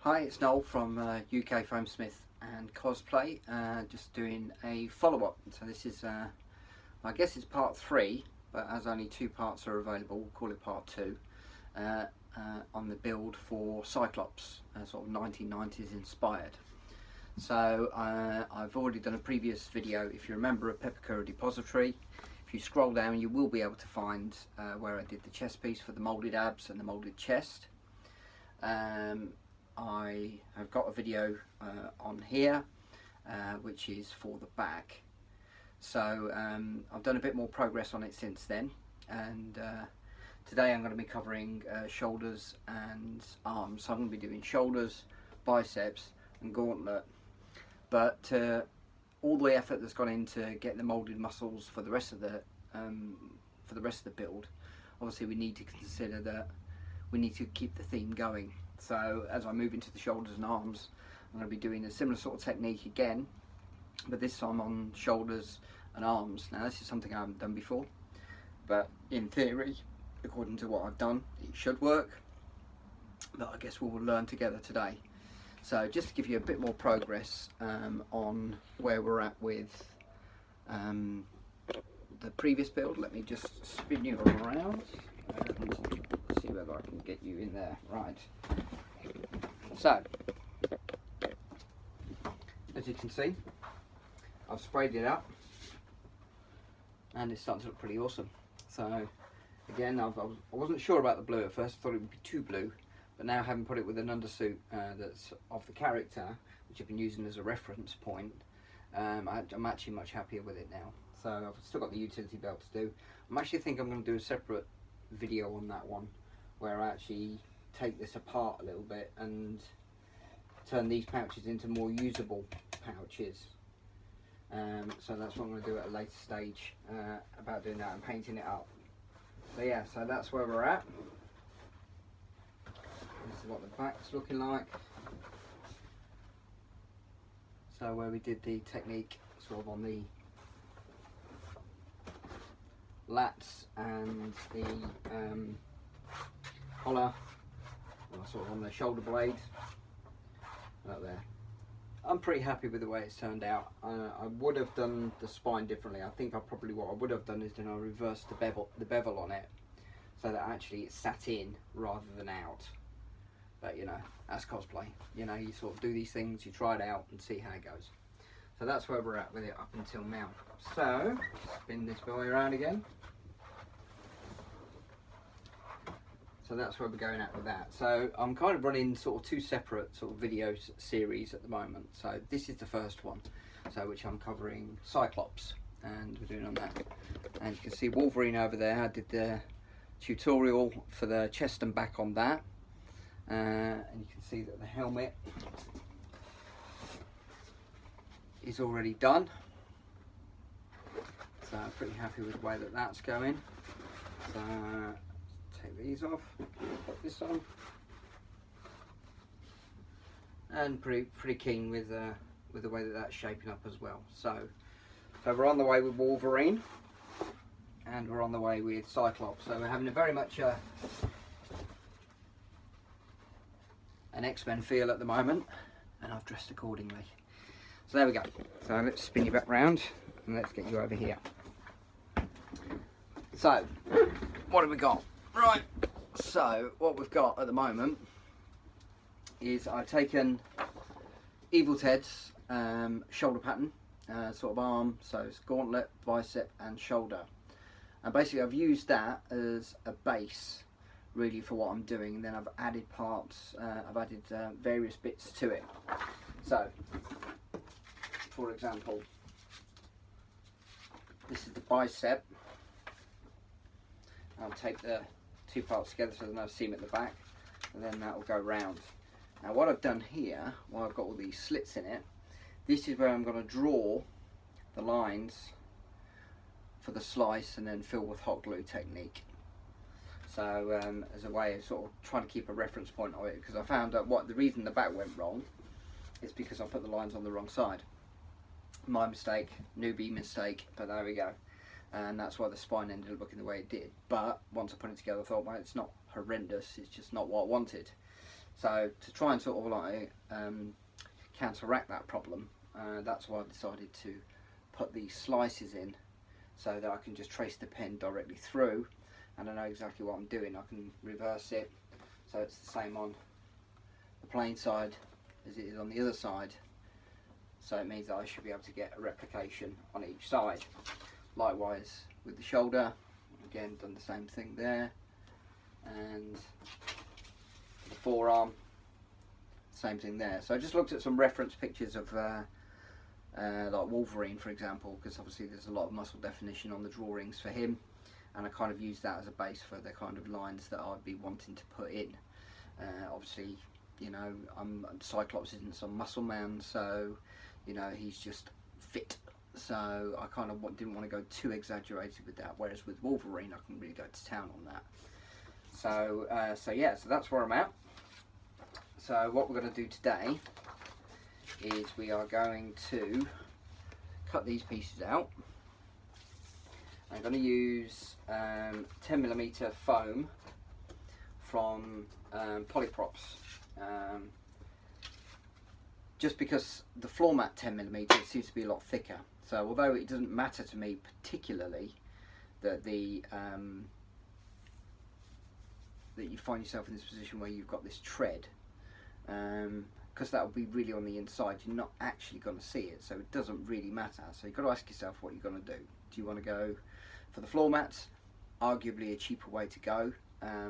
Hi, it's Noel from UK Foamsmith and Cosplay, just doing a follow-up. So this is, I guess it's part 3, but as only 2 parts are available, we'll call it part 2, on the build for Cyclops, sort of 1990s inspired. So I've already done a previous video, if you remember, a Peppercura depository. If you scroll down, you will be able to find where I did the chest piece for the moulded abs and the moulded chest. I have got a video on here which is for the back, so I've done a bit more progress on it since then, and today I'm going to be covering shoulders and arms. So I'm going to be doing shoulders, biceps and gauntlet, but all the effort that's gone into getting the moulded muscles for the rest of the build, obviously we need to consider that we need to keep the theme going. So as I move into the shoulders and arms, I'm going to be doing a similar sort of technique again, but this time on shoulders and arms. Now this is something I haven't done before, but in theory, according to what I've done, it should work, but I guess we will learn together today. So just to give you a bit more progress on where we're at with the previous build, let me just spin you around and see whether I can get you in there. Right, so as you can see, I've sprayed it up and it's starting to look pretty awesome. So again, I wasn't sure about the blue at first. I thought it would be too blue, but now having put it with an undersuit that's of the character, which I've been using as a reference point, I'm actually much happier with it now. So I've still got the utility belt to do. I'm actually thinking I'm going to do a separate video on that one, where I actually take this apart a little bit and turn these pouches into more usable pouches. So that's what I'm going to do at a later stage about doing that and painting it up. So yeah, so that's where we're at. This is what the back's looking like. So where we did the technique sort of on the lats and the collar, sort of on the shoulder blade, up there. I'm pretty happy with the way it's turned out. I would have done the spine differently. I think what I would have done is I reversed the bevel on it, so that actually it sat in rather than out. But you know, that's cosplay. You know, you sort of do these things, you try it out and see how it goes. So that's where we're at with it up until now. So spin this boy around again. So that's where we're going at with that. So I'm kind of running sort of 2 separate sort of video series at the moment. So this is the first one, so which I'm covering Cyclops, and we're doing on that. And you can see Wolverine over there. I did the tutorial for the chest and back on that, and you can see that the helmet is already done. So I'm pretty happy with the way that that's going. So take these off, put this on, and pretty keen with the way that that's shaping up as well. So we're on the way with Wolverine, and we're on the way with Cyclops. So we're having a very much an X-Men feel at the moment, and I've dressed accordingly. So there we go. So let's spin you back round and let's get you over here. So what have we got? Right, so what we've got at the moment is I've taken Evil Ted's shoulder pattern, sort of arm, so it's gauntlet, bicep and shoulder. And basically I've used that as a base really for what I'm doing, and then I've added parts, I've added various bits to it. So, for example, this is the bicep. I'll take the 2 parts together so there's no seam at the back, and then that will go round. Now what I've done here, while I've got all these slits in it, this is where I'm going to draw the lines for the slice and then fill with hot glue technique. So as a way of sort of trying to keep a reference point of it, because I found out the reason the back went wrong is because I put the lines on the wrong side. My mistake, newbie mistake, but there we go. And that's why the spine ended up looking the way it did. But once I put it together, I thought, well, it's not horrendous, it's just not what I wanted. So to try and sort of like counteract that problem, that's why I decided to put these slices in, so that I can just trace the pen directly through, and I know exactly what I'm doing. I can reverse it so it's the same on the plain side as it is on the other side, so it means that I should be able to get a replication on each side. Likewise with the shoulder, again done the same thing there, and the forearm, same thing there. So I just looked at some reference pictures of like Wolverine, for example, because obviously there's a lot of muscle definition on the drawings for him, and I kind of used that as a base for the kind of lines that I'd be wanting to put in. Obviously, you know, Cyclops isn't some muscle man, so you know, he's just fit, so I kind of didn't want to go too exaggerated with that, whereas with Wolverine I can really go to town on that. So yeah, so that's where I'm at. So what we're going to do today is we are going to cut these pieces out. I'm going to use 10mm foam from Polyprops, just because the floor mat 10mm seems to be a lot thicker. So although it doesn't matter to me particularly that that you find yourself in this position where you've got this tread, because that will be really on the inside, you're not actually going to see it, so it doesn't really matter. So you've got to ask yourself what you're going to do. Do you want to go for the floor mats? Arguably a cheaper way to go,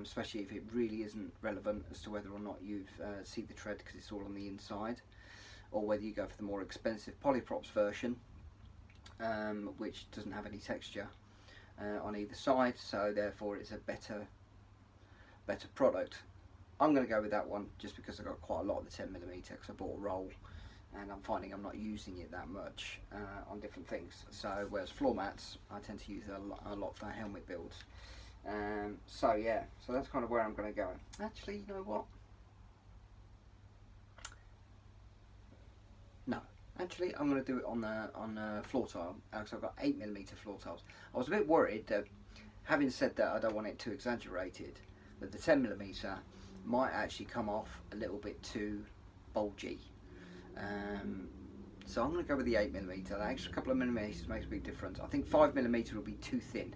especially if it really isn't relevant as to whether or not you see the tread because it's all on the inside, or whether you go for the more expensive Polyprops version, which doesn't have any texture on either side, so therefore it's a better product. I'm going to go with that one just because I got quite a lot of the 10mm, because I bought a roll and I'm finding I'm not using it that much on different things. So whereas floor mats I tend to use a lot for helmet builds. So yeah, so that's kind of where I'm going to go. Actually, you know what? No, actually I'm going to do it on floor tile, because I've got 8mm floor tiles. I was a bit worried that, having said that, I don't want it too exaggerated, that the 10mm might actually come off a little bit too bulgy. So I'm going to go with the 8mm. That extra couple of millimetres makes a big difference. I think 5mm will be too thin.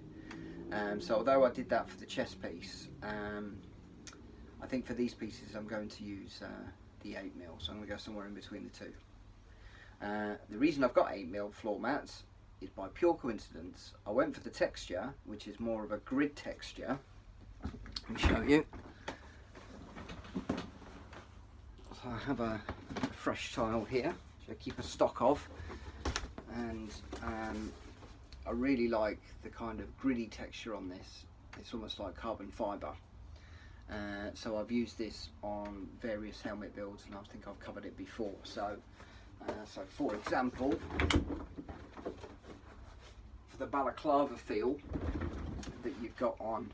So although I did that for the chest piece, I think for these pieces I'm going to use the 8mm. So I'm going to go somewhere in between the two. The reason I've got 8mm floor mats is by pure coincidence. I went for the texture, which is more of a grid texture. Let me show you. So I have a fresh tile here, which I keep a stock of, and I really like the kind of gritty texture on this. It's almost like carbon fibre. So I've used this on various helmet builds, and I think I've covered it before. So for example, for the balaclava feel that you've got on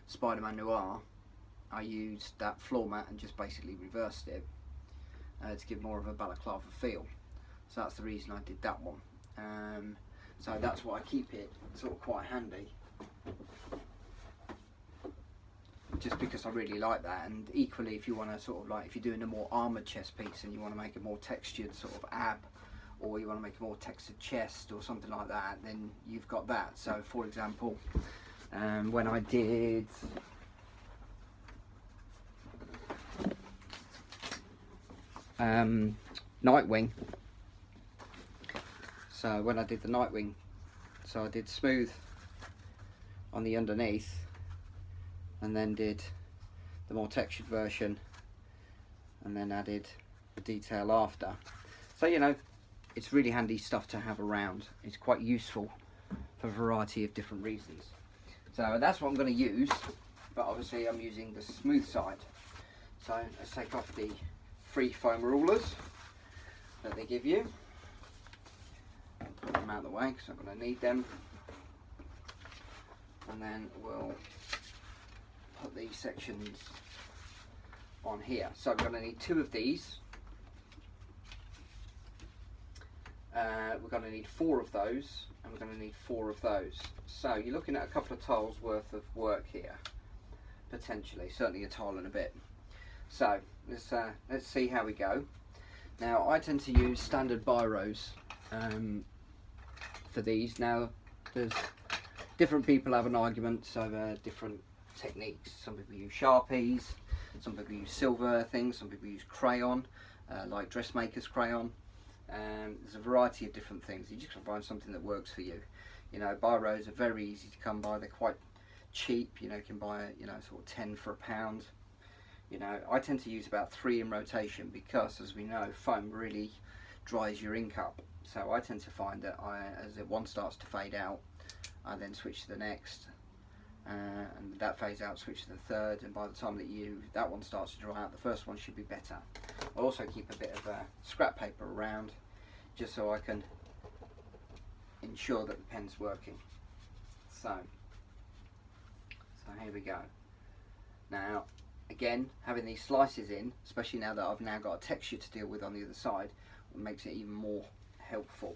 Spider-Man Noir, I used that floor mat and just basically reversed it to give more of a balaclava feel. So that's the reason I did that one. So that's why I keep it sort of quite handy, just because I really like that. And equally, if you want to sort of like, if you're doing a more armoured chest piece and you want to make a more textured sort of ab, or you want to make a more textured chest or something like that, then you've got that. So for example, when I did Nightwing, so when I did the Nightwing, so I did smooth on the underneath and then did the more textured version and then added the detail after. So you know, it's really handy stuff to have around. It's quite useful for a variety of different reasons. So that's what I'm going to use, but obviously I'm using the smooth side. So let's take off the free foam rulers that they give you. Put them out of the way because I'm going to need them. And then we'll put these sections on here. So we're going to need 2 of these. We're going to need 4 of those, and we're going to need 4 of those. So you're looking at a couple of tiles worth of work here, potentially, certainly a tile and a bit. So let's see how we go. Now I tend to use standard biros for these. Now there's different people have an argument over different techniques. Some people use Sharpies, some people use silver things, some people use crayon, like dressmaker's crayon. There's a variety of different things. You just can find something that works for you. You know, biros are very easy to come by. They're quite cheap. You know, you can buy, you know, sort of 10 for £1. You know, I tend to use about 3 in rotation because, as we know, foam really dries your ink up. So I tend to find that as one starts to fade out, I then switch to the next, and that fades out, switch to the third, and by the time that one starts to dry out, the first one should be better. I'll also keep a bit of scrap paper around, just so I can ensure that the pen's working. So here we go. Now, again, having these slices in, especially now that I've now got a texture to deal with on the other side, makes it even more helpful.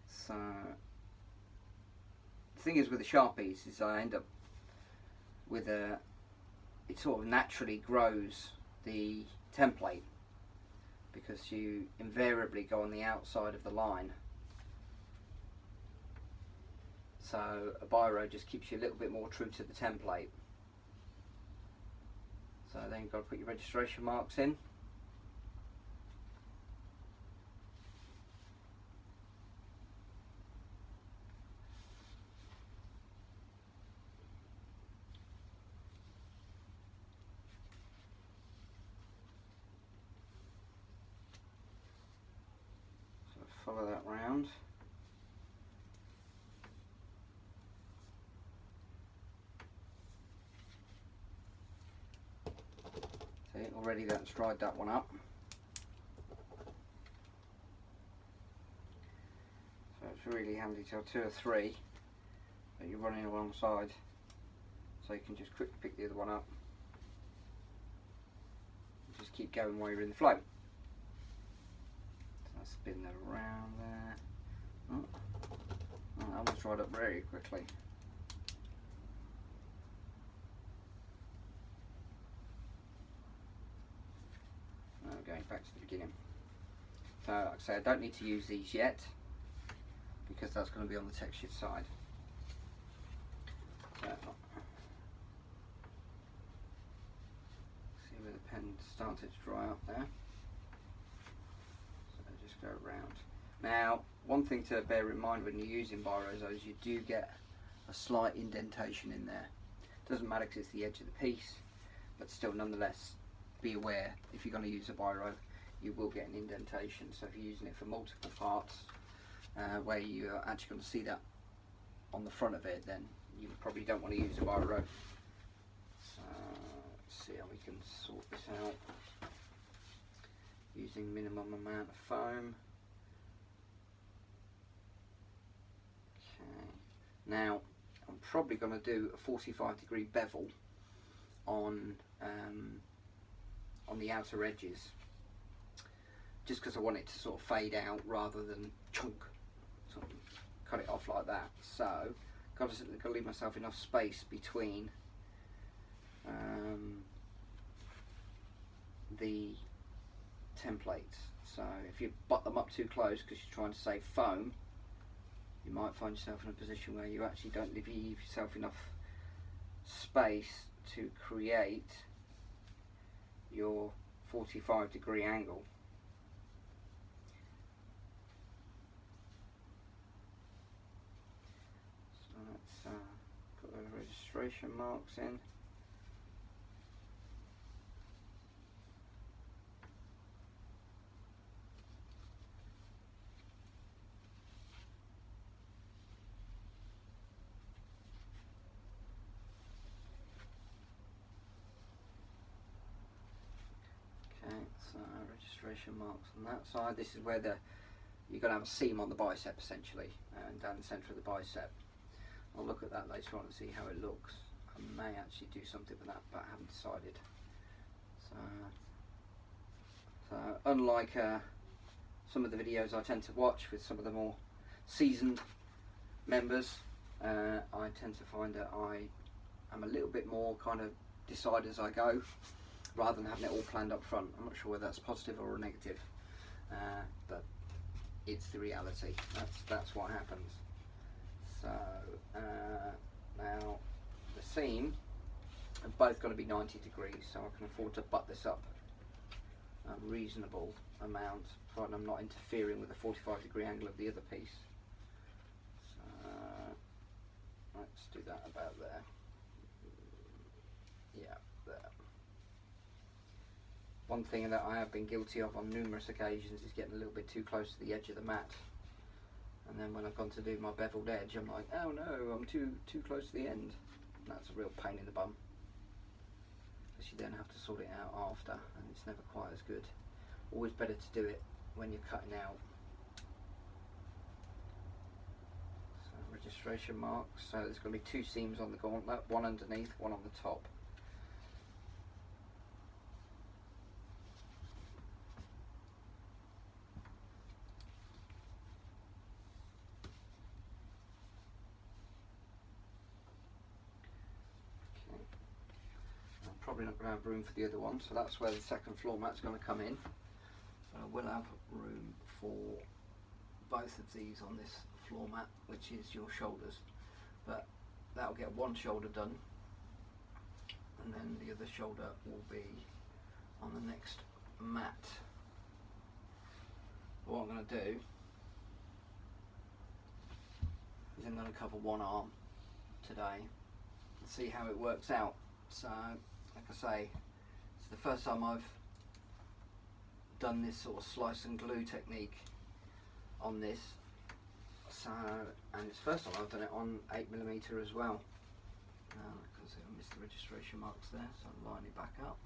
So the thing is with the Sharpies is I end up with it sort of naturally grows the template, because you invariably go on the outside of the line. So a biro just keeps you a little bit more true to the template. So then you've got to put your registration marks in. So follow that round. See, already that's dried that one up. So it's really handy to have 2 or 3 that you're running alongside, so you can just quickly pick the other one up and just keep going while you're in the flow. So I'll spin that around there. Oh, that one's dried up very quickly. Going back to the beginning. So like I say, I don't need to use these yet because that's going to be on the textured side. So, see where the pen started to dry up there. So just go around. Now, one thing to bear in mind when you're using biros is you do get a slight indentation in there. Doesn't matter because it's the edge of the piece, but still nonetheless, be aware if you're going to use a biro, you will get an indentation. So if you're using it for multiple parts, where you're actually going to see that on the front of it, then you probably don't want to use a biro. So let's see how we can sort this out using minimum amount of foam. Okay, now I'm probably going to do a 45-degree bevel on the outer edges, just because I want it to sort of fade out rather than chunk, sort of cut it off like that. So got to leave myself enough space between the templates. So if you butt them up too close because you're trying to save foam, you might find yourself in a position where you actually don't leave yourself enough space to create your 45-degree angle. So let's put those registration marks in. Registration marks on that side. This is where you're going to have a seam on the bicep essentially, and down the centre of the bicep. I'll look at that later on and see how it looks. I may actually do something with that, but I haven't decided. So unlike some of the videos I tend to watch with some of the more seasoned members, I tend to find that I am a little bit more kind of decide as I go. rather than having it all planned up front. I'm not sure whether that's positive or a negative, but it's the reality. That's what happens. So now the seam are both going to be 90 degrees, so I can afford to butt this up a reasonable amount, provided I'm not interfering with the 45-degree angle of the other piece. So let's do that about there. Yeah, there. One thing that I have been guilty of on numerous occasions is getting a little bit too close to the edge of the mat, and then when I've gone to do my beveled edge, I'm like, oh no, I'm too close to the end. And that's a real pain in the bum, because you then have to sort it out after, and it's never quite as good. Always better to do it when you're cutting out. So registration marks. So there's going to be 2 seams on the gauntlet, one underneath, one on the top. Probably not going to have room for the other one, so that's where the second floor mat's going to come in. But I will have room for both of these on this floor mat, which is your shoulders. But that'll get one shoulder done, and then the other shoulder will be on the next mat. What I'm going to do is I'm going to cover one arm today and see how it works out. So, like I say, it's the first time I've done this sort of slice and glue technique on this. So, and it's the first time I've done it on 8mm as well. Because I missed the registration marks there, so I'll line it back up.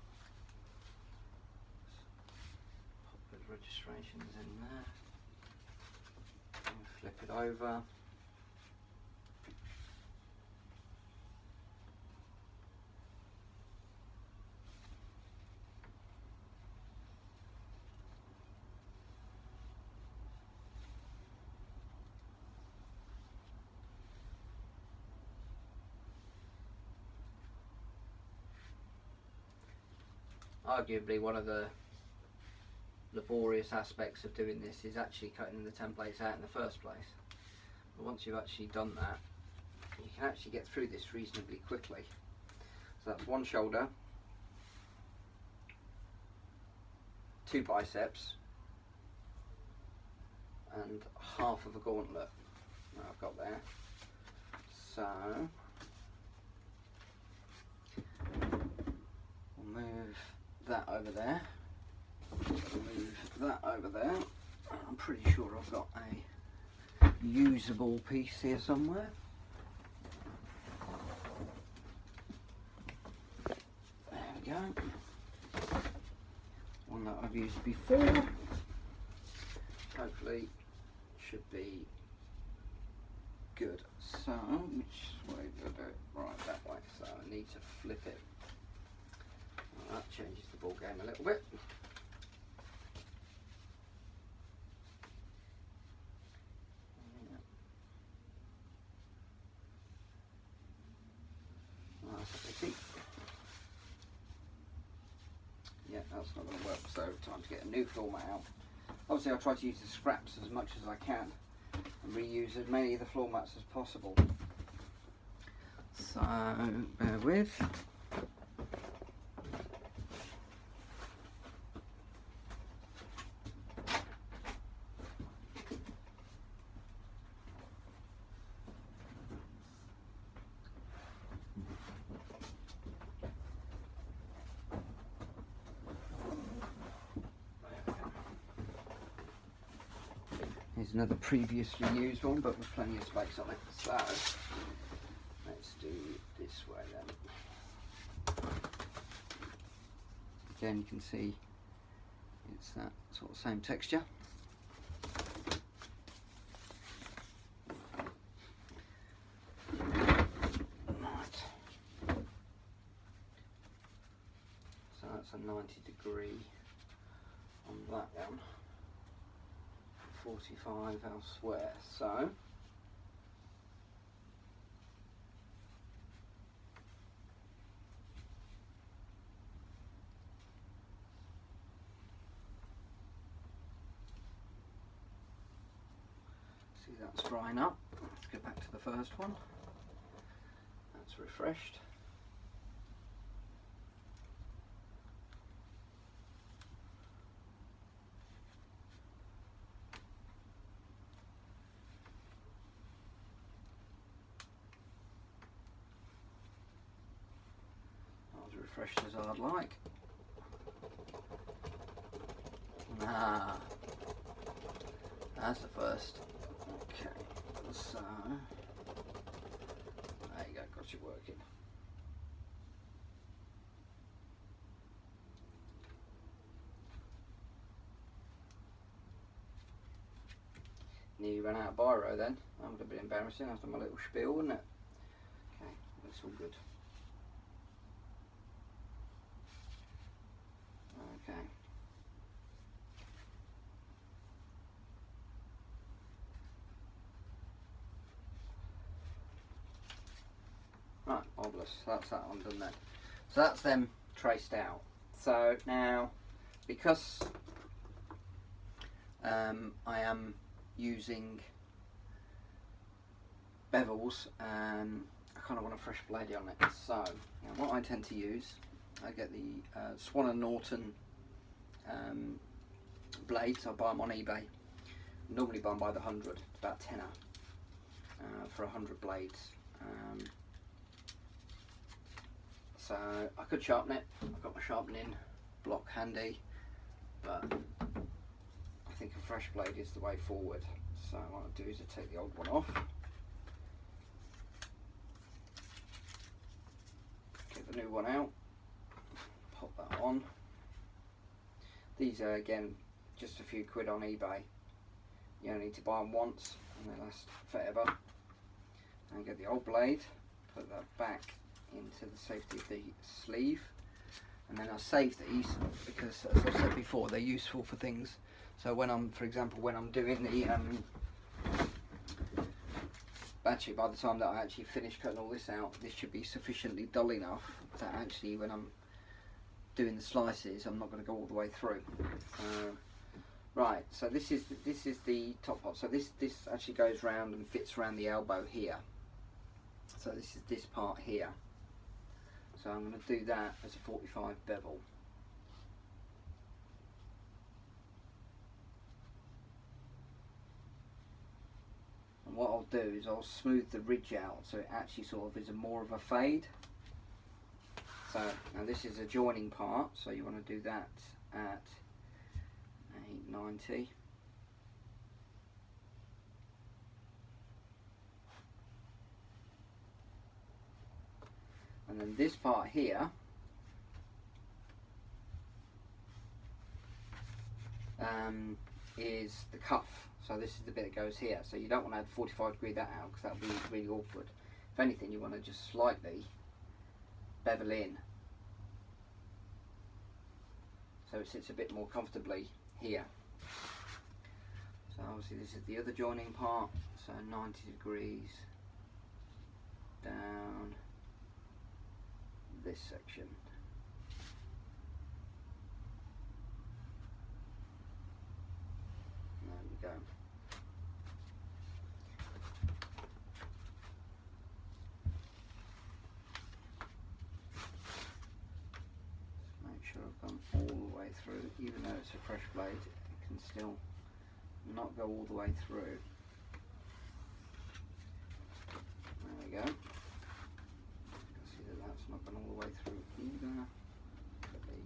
Pop the registrations in there. And flip it over. Arguably one of the laborious aspects of doing this is actually cutting the templates out in the first place. But once you've actually done that, you can actually get through this reasonably quickly. So that's one shoulder, 2 biceps, and half of a gauntlet that I've got there. So we'll move that over there, move that over there. I'm pretty sure I've got a usable piece here somewhere. There we go. One that I've used before. Hopefully should be good. So which way do I do it? Right, that way. So I need to flip it. Well, that changes the ball game a little bit. Yeah, that's not going to work, so time to get a new floor mat out. Obviously I'll try to use the scraps as much as I can and reuse as many of the floor mats as possible. So, bear with. Here's another previously used one, but with plenty of space on it. So let's do this way then. Again, you can see it's that sort of same texture. Right. So that's a 90-degree on that one. 45 elsewhere, so See, that's drying up. Let's go back to the first one. That's refreshed. Not as refreshed as I'd like. Ah, that's the first. Okay, so there you go, got you working. Nearly ran out of biro then. That would have been embarrassing after my little spiel, wouldn't it? Okay, that's all good. Okay. Right, marvellous. That's that one done then. So that's them traced out. So now, because I am using bevels, I kind of want a fresh blade on it. So now what I tend to use, I get the Swan and Norton blades. I buy them on eBay. Normally buy them by the 100, it's about tenner for 100 blades. So I could sharpen it. I've got my sharpening block handy, but I think a fresh blade is the way forward. So what I'll do is I take the old one off, get the new one out, pop that on. These are again just a few quid on eBay. You only need to buy them once and they last forever. And get the old blade, put that back into the safety of the sleeve, and then I save these because, as I've said before, they're useful for things. So when I'm, for example, when I'm doing the actually by the time that I actually finish cutting all this out, this should be sufficiently dull enough that actually when I'm doing the slices, I'm not going to go all the way through. Right, so this is the top part. So this actually goes round and fits around the elbow here. So this is this part here. So I'm going to do that as a 45 bevel. And what I'll do is I'll smooth the ridge out so it actually sort of is more of a fade. So now this is a joining part, so you want to do that at 890. And then this part here is the cuff. So this is the bit that goes here. So you don't want to add 45 degree that out because that would be really awkward. If anything, you want to just slightly bevel in so it sits a bit more comfortably here. So obviously this is the other joining part. So 90 degrees down this section. There we go. Make sure I've gone all the way through, even though it's a fresh blade, it can still not go all the way through. There we go. Not gone all the way through either. Let me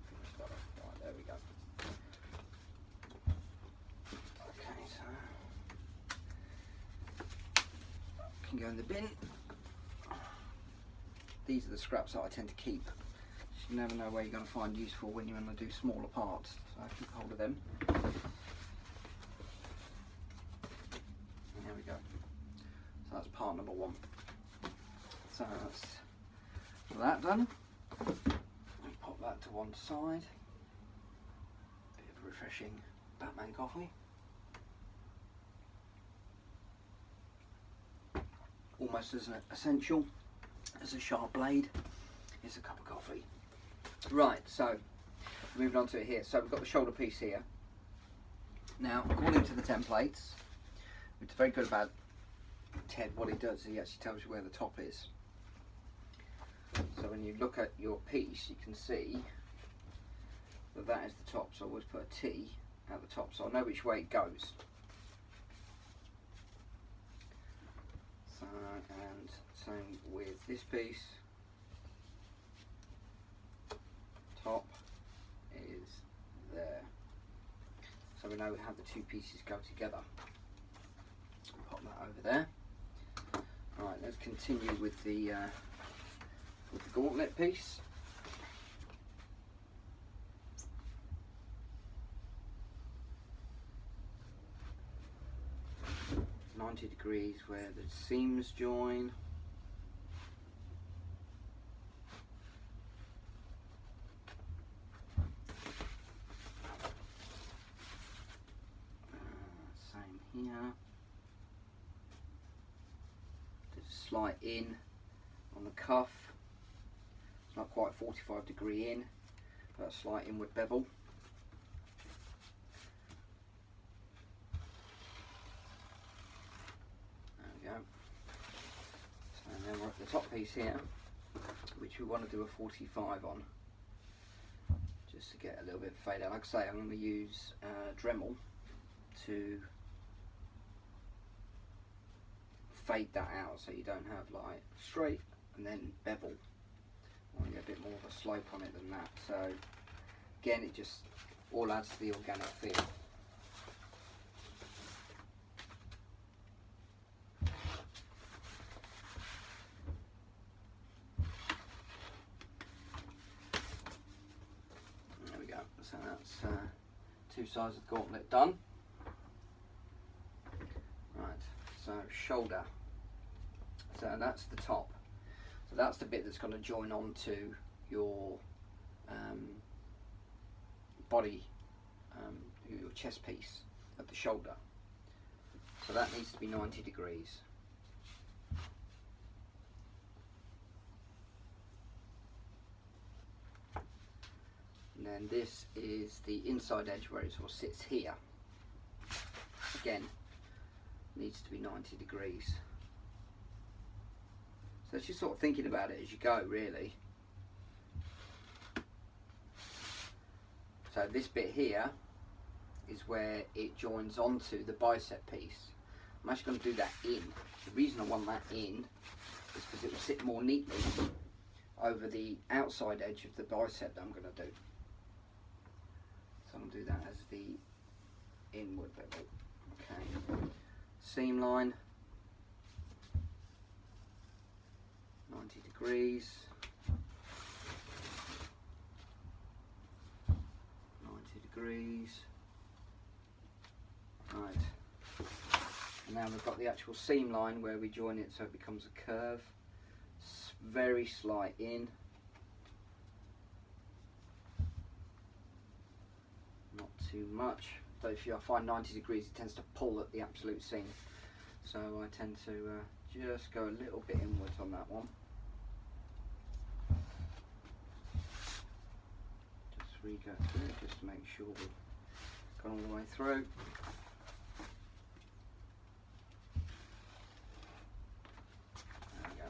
finish that off. Right, there we go. Okay, so can go in the bin. These are the scraps that I tend to keep. You never know where you're going to find useful when you want to do smaller parts, so I keep hold of them. And there we go. So that's part number one. So that's that done. I'll pop that to one side. Bit of refreshing Batman coffee. Almost as essential as a sharp blade is a cup of coffee. Right, so moving on to it here. So we've got the shoulder piece here. Now, according to the templates, It's very good about Ted. What he does, he actually tells you where the top is. So when you look at your piece, you can see that that is the top. So I always put a T at the top, so I know which way it goes. So, and same with this piece. Top is there. So we know how the two pieces go together. Pop that over there. Right, let's continue with the gauntlet piece. .90 where the seams join. Same here. There's a slight in on the cuff. It's not quite 45° in, but a slight inward bevel. And then we're at the top piece here, which we want to do a 45 on, just to get a little bit of fade out. Like I say, I'm going to use Dremel to fade that out, so you don't have like straight and then bevel. I want to get a bit more of a slope on it than that. So again, it just all adds to the organic feel. So that's two sides of the gauntlet done. Right, so shoulder. So that's the top. So that's the bit that's going to join onto your body, your chest piece at the shoulder. So that needs to be 90°. And then this is the inside edge where it sort of sits here. Again, needs to be 90°. So it's just sort of thinking about it as you go, really. So this bit here is where it joins onto the bicep piece. I'm actually going to do that in. The reason I want that in is because it will sit more neatly over the outside edge of the bicep that I'm going to do. So I'm going to do that as the inward bevel. Okay. Seam line, 90°. 90°. Right. And now we've got the actual seam line where we join it so it becomes a curve. Very slight in. Not too much. But if you find 90°, it tends to pull at the absolute seam. So I tend to just go a little bit inwards on that one. Just re-go through it, just to make sure we've gone all the way through. There we go.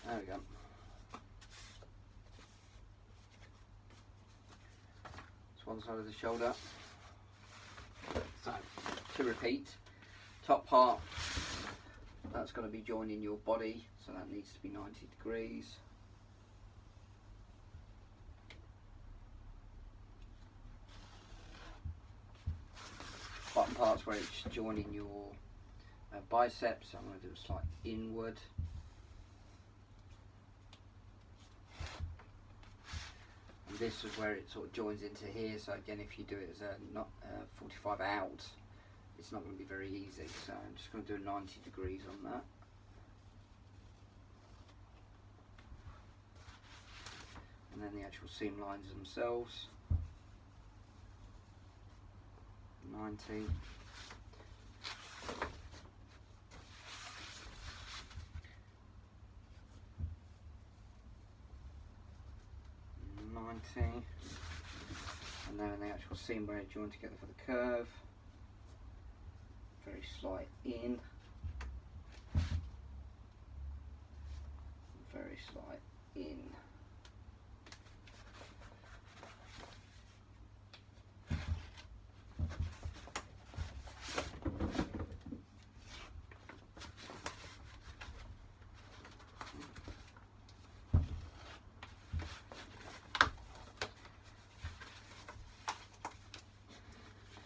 There we go. That's one side of the shoulder. So, to repeat, top part, that's going to be joining your body, so that needs to be 90°. Bottom part's where it's joining your biceps, so I'm going to do a slight inward. And this is where it sort of joins into here, so again, if you do it as a 45 out, it's not going to be very easy, so I'm just going to do 90° on that. And then the actual seam lines themselves, 90. 90. And then the actual seam where it joined together for the curve. Very slight in. Very slight in.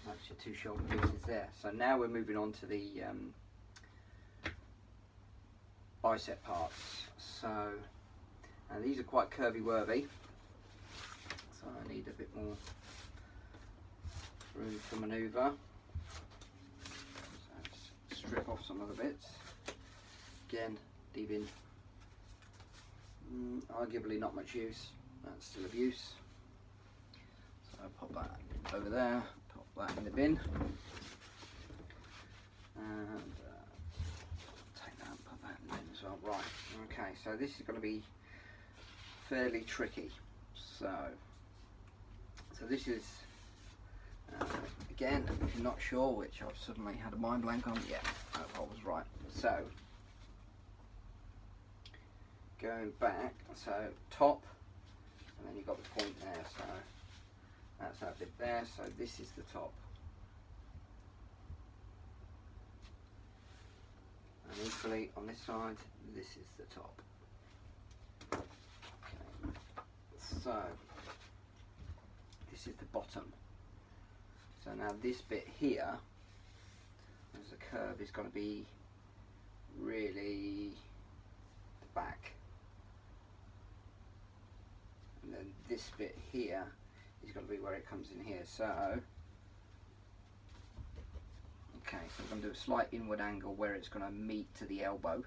That's your two shoulder pieces there. So now we're moving on to the bicep parts. So, and these are quite curvy worthy, so I need a bit more room for manoeuvre. So let's strip off some of the bits. Again, leaving arguably not much use. That's still of use. So I'll pop that over there, pop that in the bin, and take that and put that in the bin as well. Right, okay, so this is going to be fairly tricky. So this is, again, if you're not sure, which I've suddenly had a mind blank on, yeah, I was right. So, going back, so top, and then you've got the point there, so that's that bit there, so this is the top. And equally on this side, this is the top. Okay, so this is the bottom. So now this bit here, as a curve, is going to be really the back. And then this bit here is going to be where it comes in here. So, okay, so I'm going to do a slight inward angle where it's going to meet to the elbow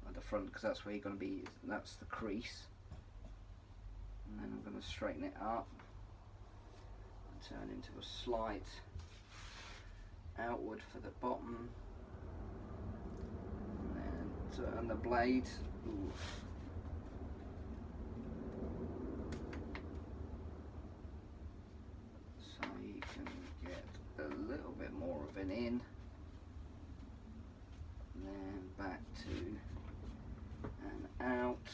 at the front, because that's where you're going to be, that's the crease. And then I'm going to straighten it up and turn into a slight outward for the bottom, and then turn the blade. Ooh. So you can get a little bit more of an in, and then back to and out,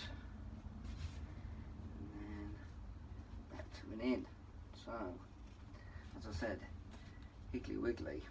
and then back to an in. So, as I said, higgly wiggly.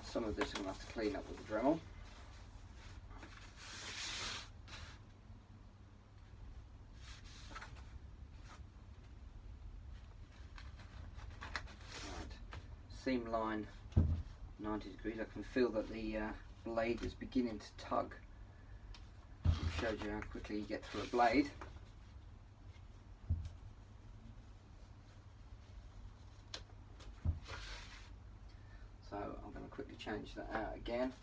Some of this I'm going to have to clean up with the Dremel. Right. Seam line 90 degrees. I can feel that the blade is beginning to tug. I showed you how quickly you get through a blade. So I'm going to quickly change that out again,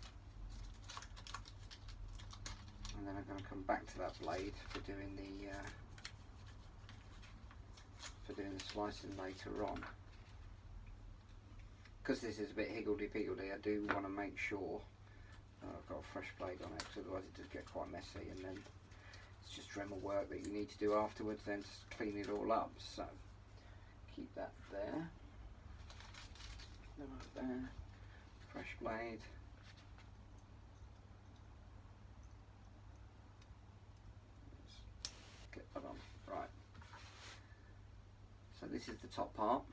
and then I'm going to come back to that blade for doing the slicing later on. Because this is a bit higgledy-piggledy, I do want to make sure I've got a fresh blade on it, because otherwise it does get quite messy, and then it's just Dremel work that you need to do afterwards, then to clean it all up. So keep that there. There, fresh blade. Just clip that on. Right. So this is the top part.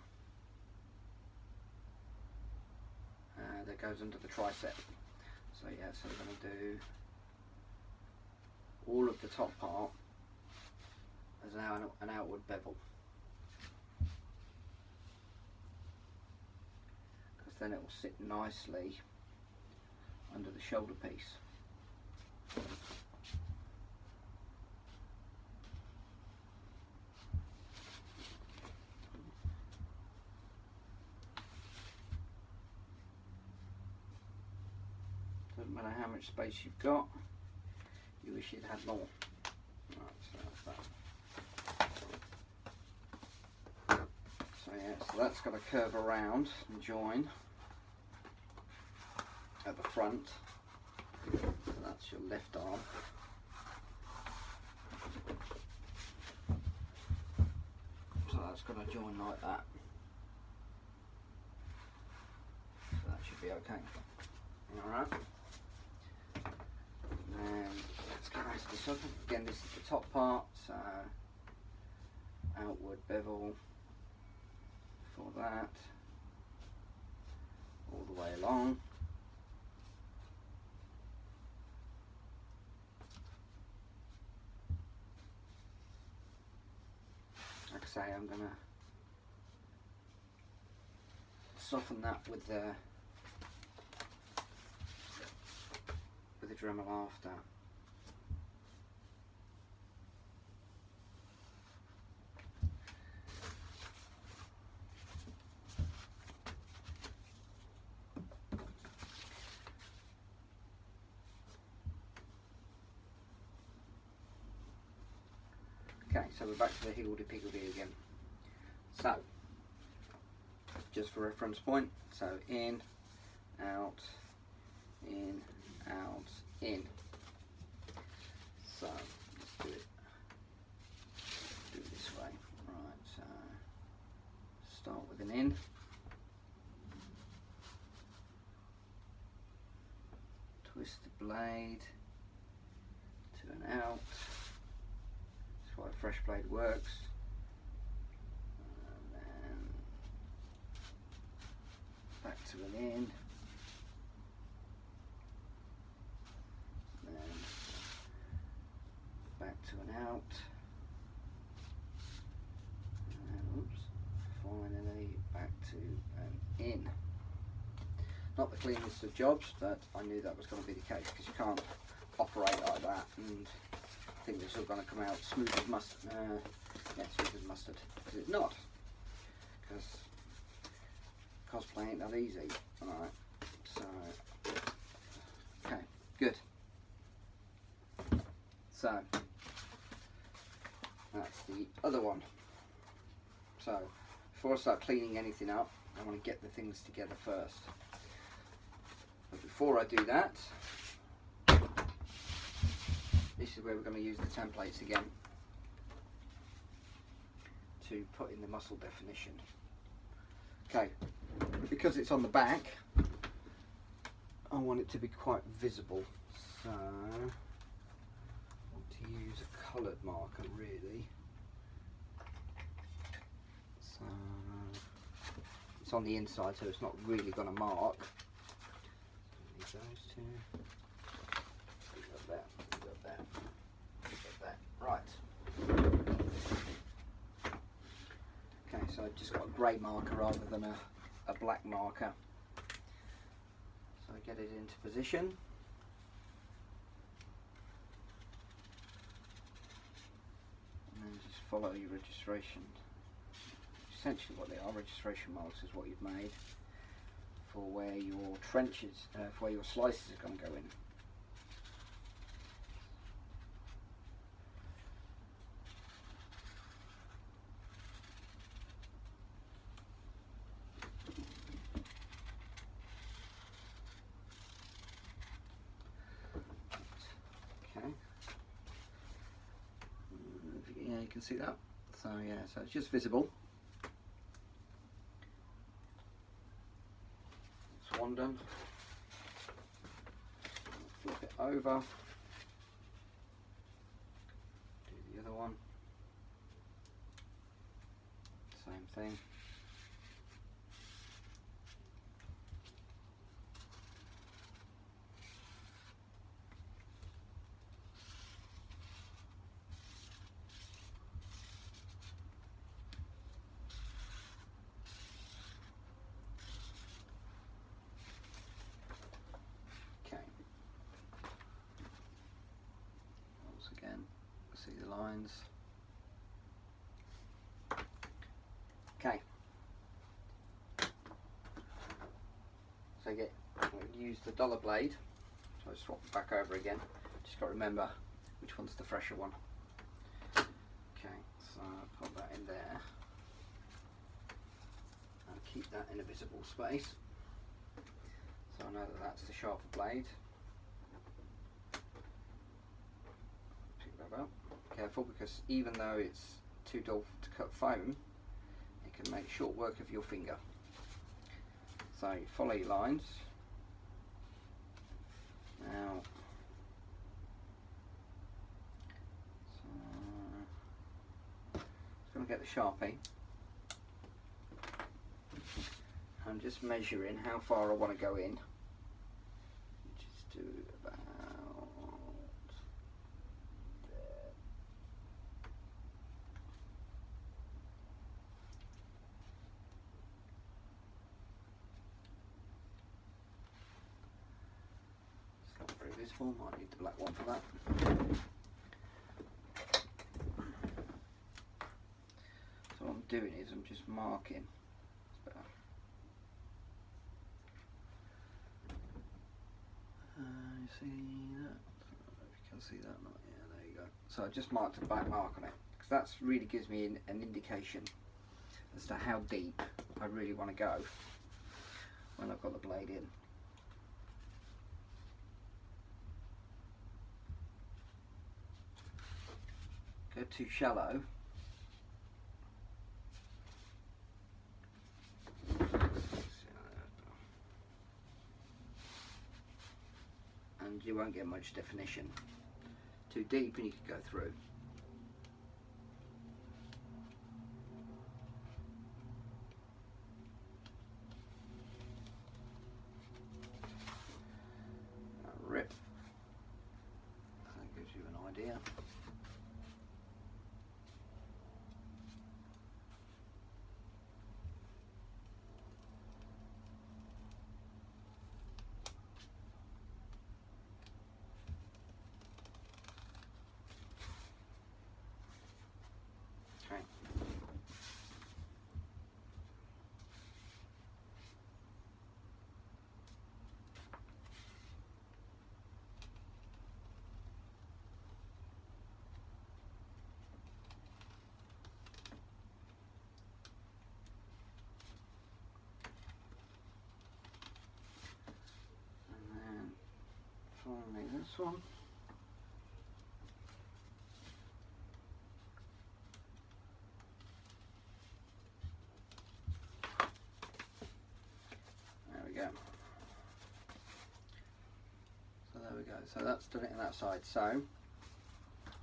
That goes under the tricep. So yeah, so we're going to do all of the top part as an outward bevel. Then it will sit nicely under the shoulder piece. matter how much space you've got, you wish you'd had more. Right, so that's that. So yeah, so that's got to curve around and join at the front. So that's your left arm. So that's got to join like that. So that should be okay. Alright. And let's get back to this other. Again, this is the top part, so outward bevel for that, all the way along. Like I say, I'm going to soften that with the Dremel after. Okay, so we're back to the higgledy-piggledy again. So, just for reference point, so in, out, in, out, in. So, let's do it this way. Right, so start with an in. Twist the blade to an out. That's why a fresh blade works. And then back to an in. And then back to an out. And then, oops, finally back to an in. Not the cleanest of jobs, but I knew that was going to be the case, because you can't operate like that and think it's all going to come out smooth as mustard. Yeah, smooth as mustard, because it's not. Because cosplay ain't that easy. Alright, so okay, good. So that's the other one. So before I start cleaning anything up, I want to get the things together first. But before I do that, this is where we're going to use the templates again to put in the muscle definition. Okay, because it's on the back, I want it to be quite visible, so I want to use a coloured marker really. So it's on the inside, so it's not really going to mark. Those two. We got that. We got that. We got that. Right. Okay, so I've just got a grey marker rather than a black marker. So I get it into position. And then just follow your registration. Essentially what they are, registration marks is what you've made for where your trenches, for where your slices are going to go in. Okay. Yeah, you can see that. So yeah, so it's just visible. One done. Flip it over. Do the other one. Same thing. Again, see the lines. Okay. So use the dollar blade So I swap it back over again. Just got to remember which one's the fresher one. Okay, so put that in there. And keep that in a visible space. So I know that that's the sharper blade. Pick that up. Careful, because even though it's too dull to cut foam, it can make short work of your finger. So follow your lines. Now, I'm going to get the Sharpie. I'm just measuring how far I want to go in, which is to about there. It's not very visible, might need the black one for that. So what I'm doing is I'm just marking. You see that? I don't know if you can see that or not. Yeah, there you go. So I just marked a back mark on it, because that really gives me an indication as to how deep I really want to go when I've got the blade in. Go too shallow. And you won't get much definition. Too deep and you could go through. Rip. That gives you an idea. Okay. Finally this one. There we go. So there we go. So that's done it on that side. So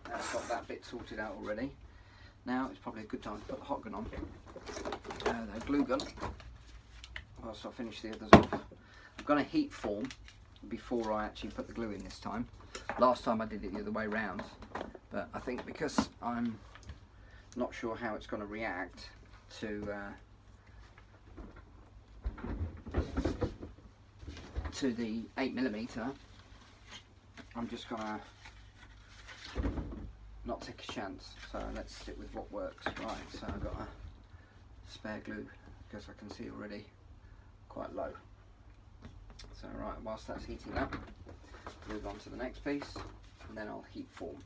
now I've got that bit sorted out already. Now it's probably a good time to put the hot gun on. The glue gun. Whilst I finish the others off. I'm going to heat form before I actually put the glue in this time. Last time I did it the other way round, but I think because I'm not sure how it's going to react to the 8mm, I'm just going to not take a chance. So let's stick with what works. Right, so I've got a spare glue because I can see already quite low. So right, whilst that's heating up, move on to the next piece, and then I'll heat form.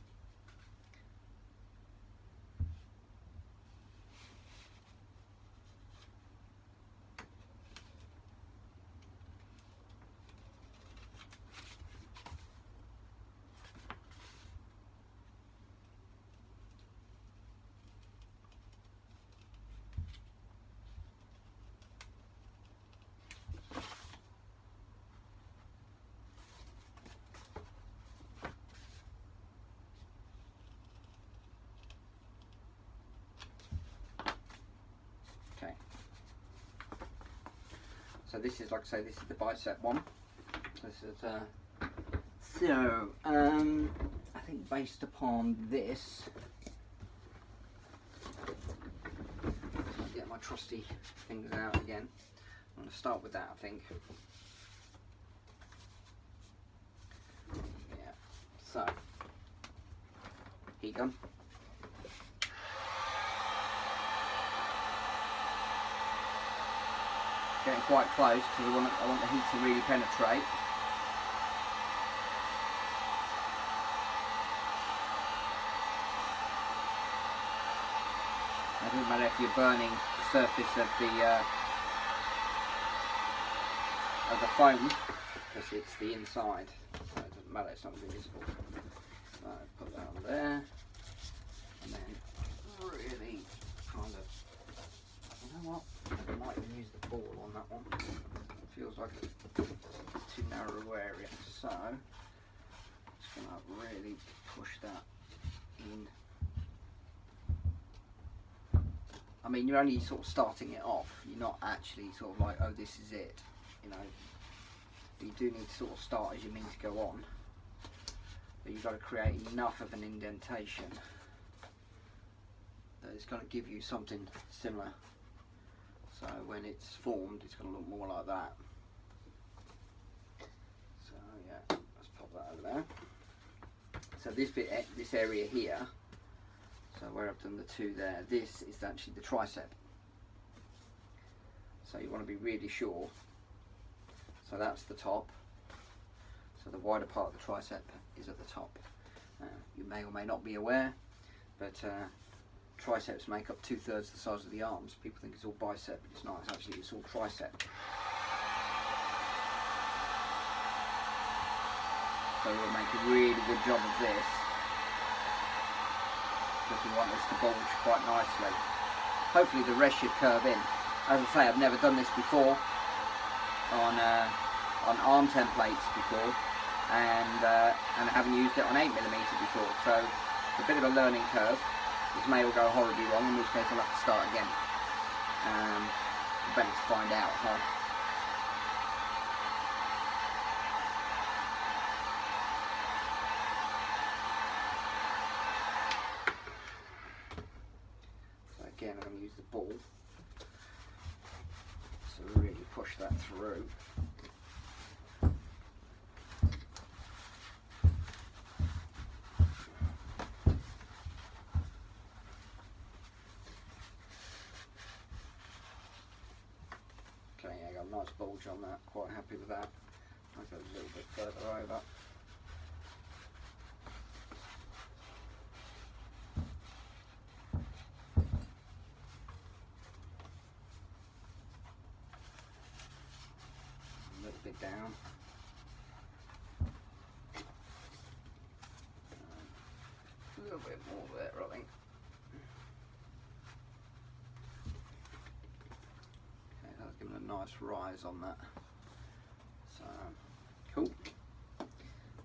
So this is, like I say, this is the Bicep one. This is I think based upon this, so I'll get my trusty things out again. I'm going to start with that, I think. Yeah. So heat gun. Getting quite close because I want the heat to really penetrate. doesn't matter if you're burning the surface of the foam, because it's the inside, so it doesn't matter, it's not going to be visible. So put that on there, and then really kind of, you know what, I might even use the ball on that one. It feels like a too narrow area, so I'm just going to really push that in. I mean, you're only sort of starting it off, you're not actually sort of like, oh, this is it, you know. But you do need to sort of start as you mean to go on. But you've got to create enough of an indentation that it's going to give you something similar. So when it's formed, it's going to look more like that. So yeah, let's pop that over there. So this bit, this area here, so where I've done the two there, this is actually the tricep. So you want to be really sure. So that's the top. So the wider part of the tricep is at the top. You may or may not be aware, but triceps make up 2/3 the size of the arms. People think it's all bicep, but it's not. It's actually, it's all tricep. So we'll make a really good job of this, because we want this to bulge quite nicely. Hopefully the rest should curve in. As I say, I've never done this before on arm templates before, and I haven't used it on 8mm before, so it's a bit of a learning curve. This may all go horribly wrong, in which case I'll have to start again. Better to find out, huh? So again, I'm going to use the ball, so really push that through. Okay, yeah, I got a nice bulge on that, quite happy with that. I'll go a little bit further over. A little bit down. A little bit more there, I think. Okay, that's giving a nice rise on that. So, cool.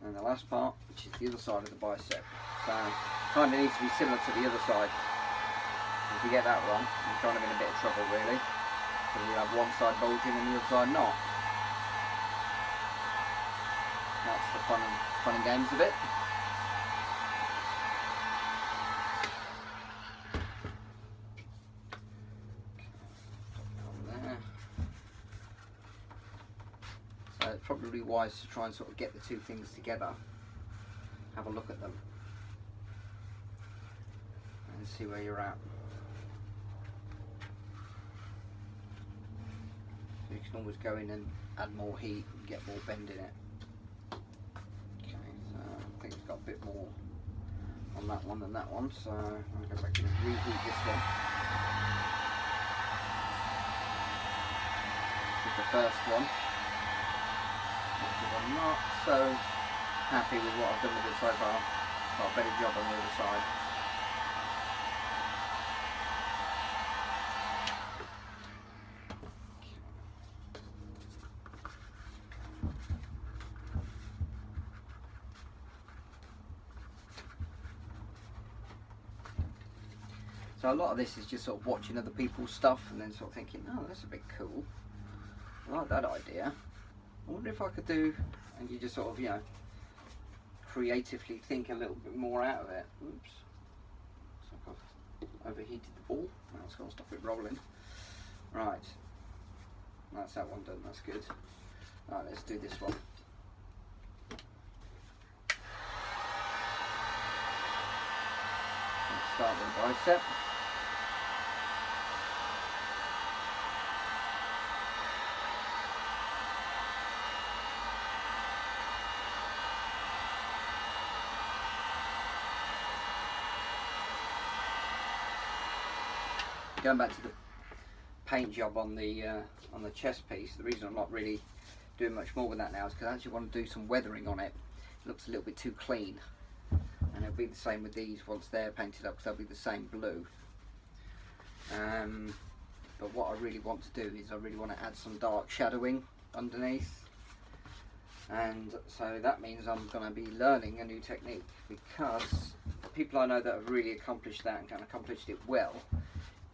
And the last part, which is the other side of the bicep. So, kind of needs to be similar to the other side. If you get that wrong, you're kind of in a bit of trouble, really. Because you have one side bulging and the other side not. That's the fun and games of it. So it's probably wise to try and sort of get the two things together, have a look at them, and see where you're at. So you can always go in and add more heat and get more bend in it. Okay, so I think it's got a bit more on that one than that one, so I'll go back and reheat this one. With the first one. I'm not so happy with what I've done with it so far. Got a better job on the other side. So a lot of this is just sort of watching other people's stuff and then sort of thinking, oh, that's a bit cool. I like that idea. I wonder if I could do, and you just sort of, you know, creatively think a little bit more out of it. Oops. Looks like I've overheated the ball. Now it's going to stop it rolling. Right. That's that one done. That's good. Right, let's do this one. Let's start with the bicep. going back to the paint job on the chest piece, the reason I'm not really doing much more with that now is because I actually want to do some weathering on it. It looks a little bit too clean, and it'll be the same with these once they're painted up, because they'll be the same blue. But what I really want to do is I really want to add some dark shadowing underneath, and so that means I'm going to be learning a new technique, because people I know that have really accomplished that and accomplished it well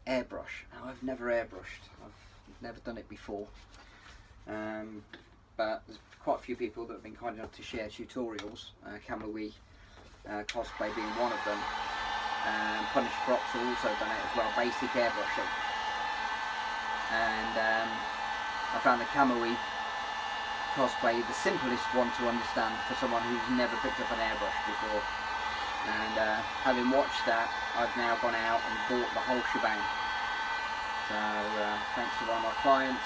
airbrush. Now, I've never airbrushed, I've never done it before, but there's quite a few people that have been kind enough to share tutorials, Kamui cosplay being one of them. Punish Props have also done it as well, basic airbrushing, and I found the Kamui cosplay the simplest one to understand for someone who's never picked up an airbrush before. And having watched that, I've now gone out and bought the whole shebang. So thanks to one of my clients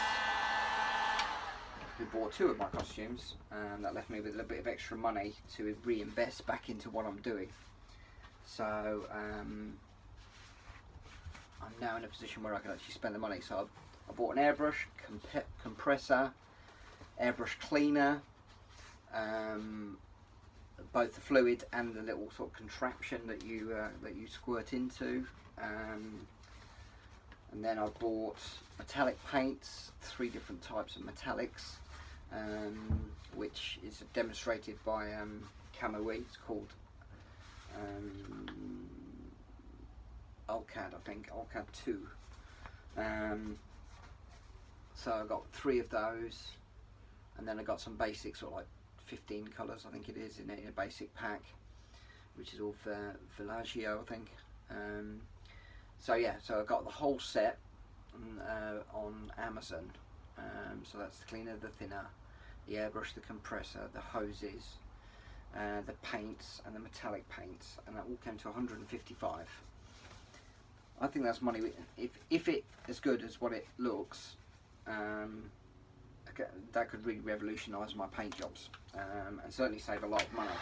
who bought 2 of my costumes, and that left me with a little bit of extra money to reinvest back into what I'm doing. So I'm now in a position where I can actually spend the money. So I bought an airbrush, compressor, airbrush cleaner, both the fluid and the little sort of contraption that you squirt into, and then I bought metallic paints, 3 different types of metallics, which is demonstrated by Kamui. It's called Alcad, I think, Alcad 2. So I got 3 of those, and then I got some basics, sort of like 15 colours I think it is in a basic pack, which is all for Villaggio, I think. So yeah, so I got the whole set on Amazon. So that's the cleaner, the thinner, the airbrush, the compressor, the hoses, the paints and the metallic paints, and that all came to 155. I think that's money. If it as good as what it looks, that could really revolutionise my paint jobs, and certainly save a lot of money.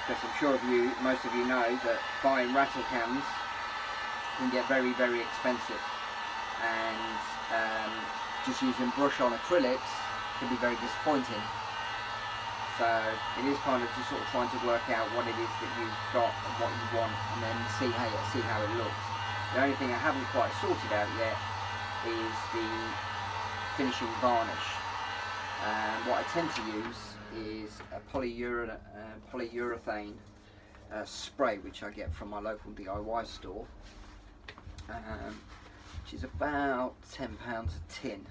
Because I'm sure most of you know that buying rattle cans can get very, very expensive, and just using brush on acrylics can be very disappointing. So it is kind of just sort of trying to work out what it is that you've got and what you want, and then see how it looks. The only thing I haven't quite sorted out yet is the finishing varnish. What I tend to use is a polyurethane spray, which I get from my local DIY store, which is about £10 a tin,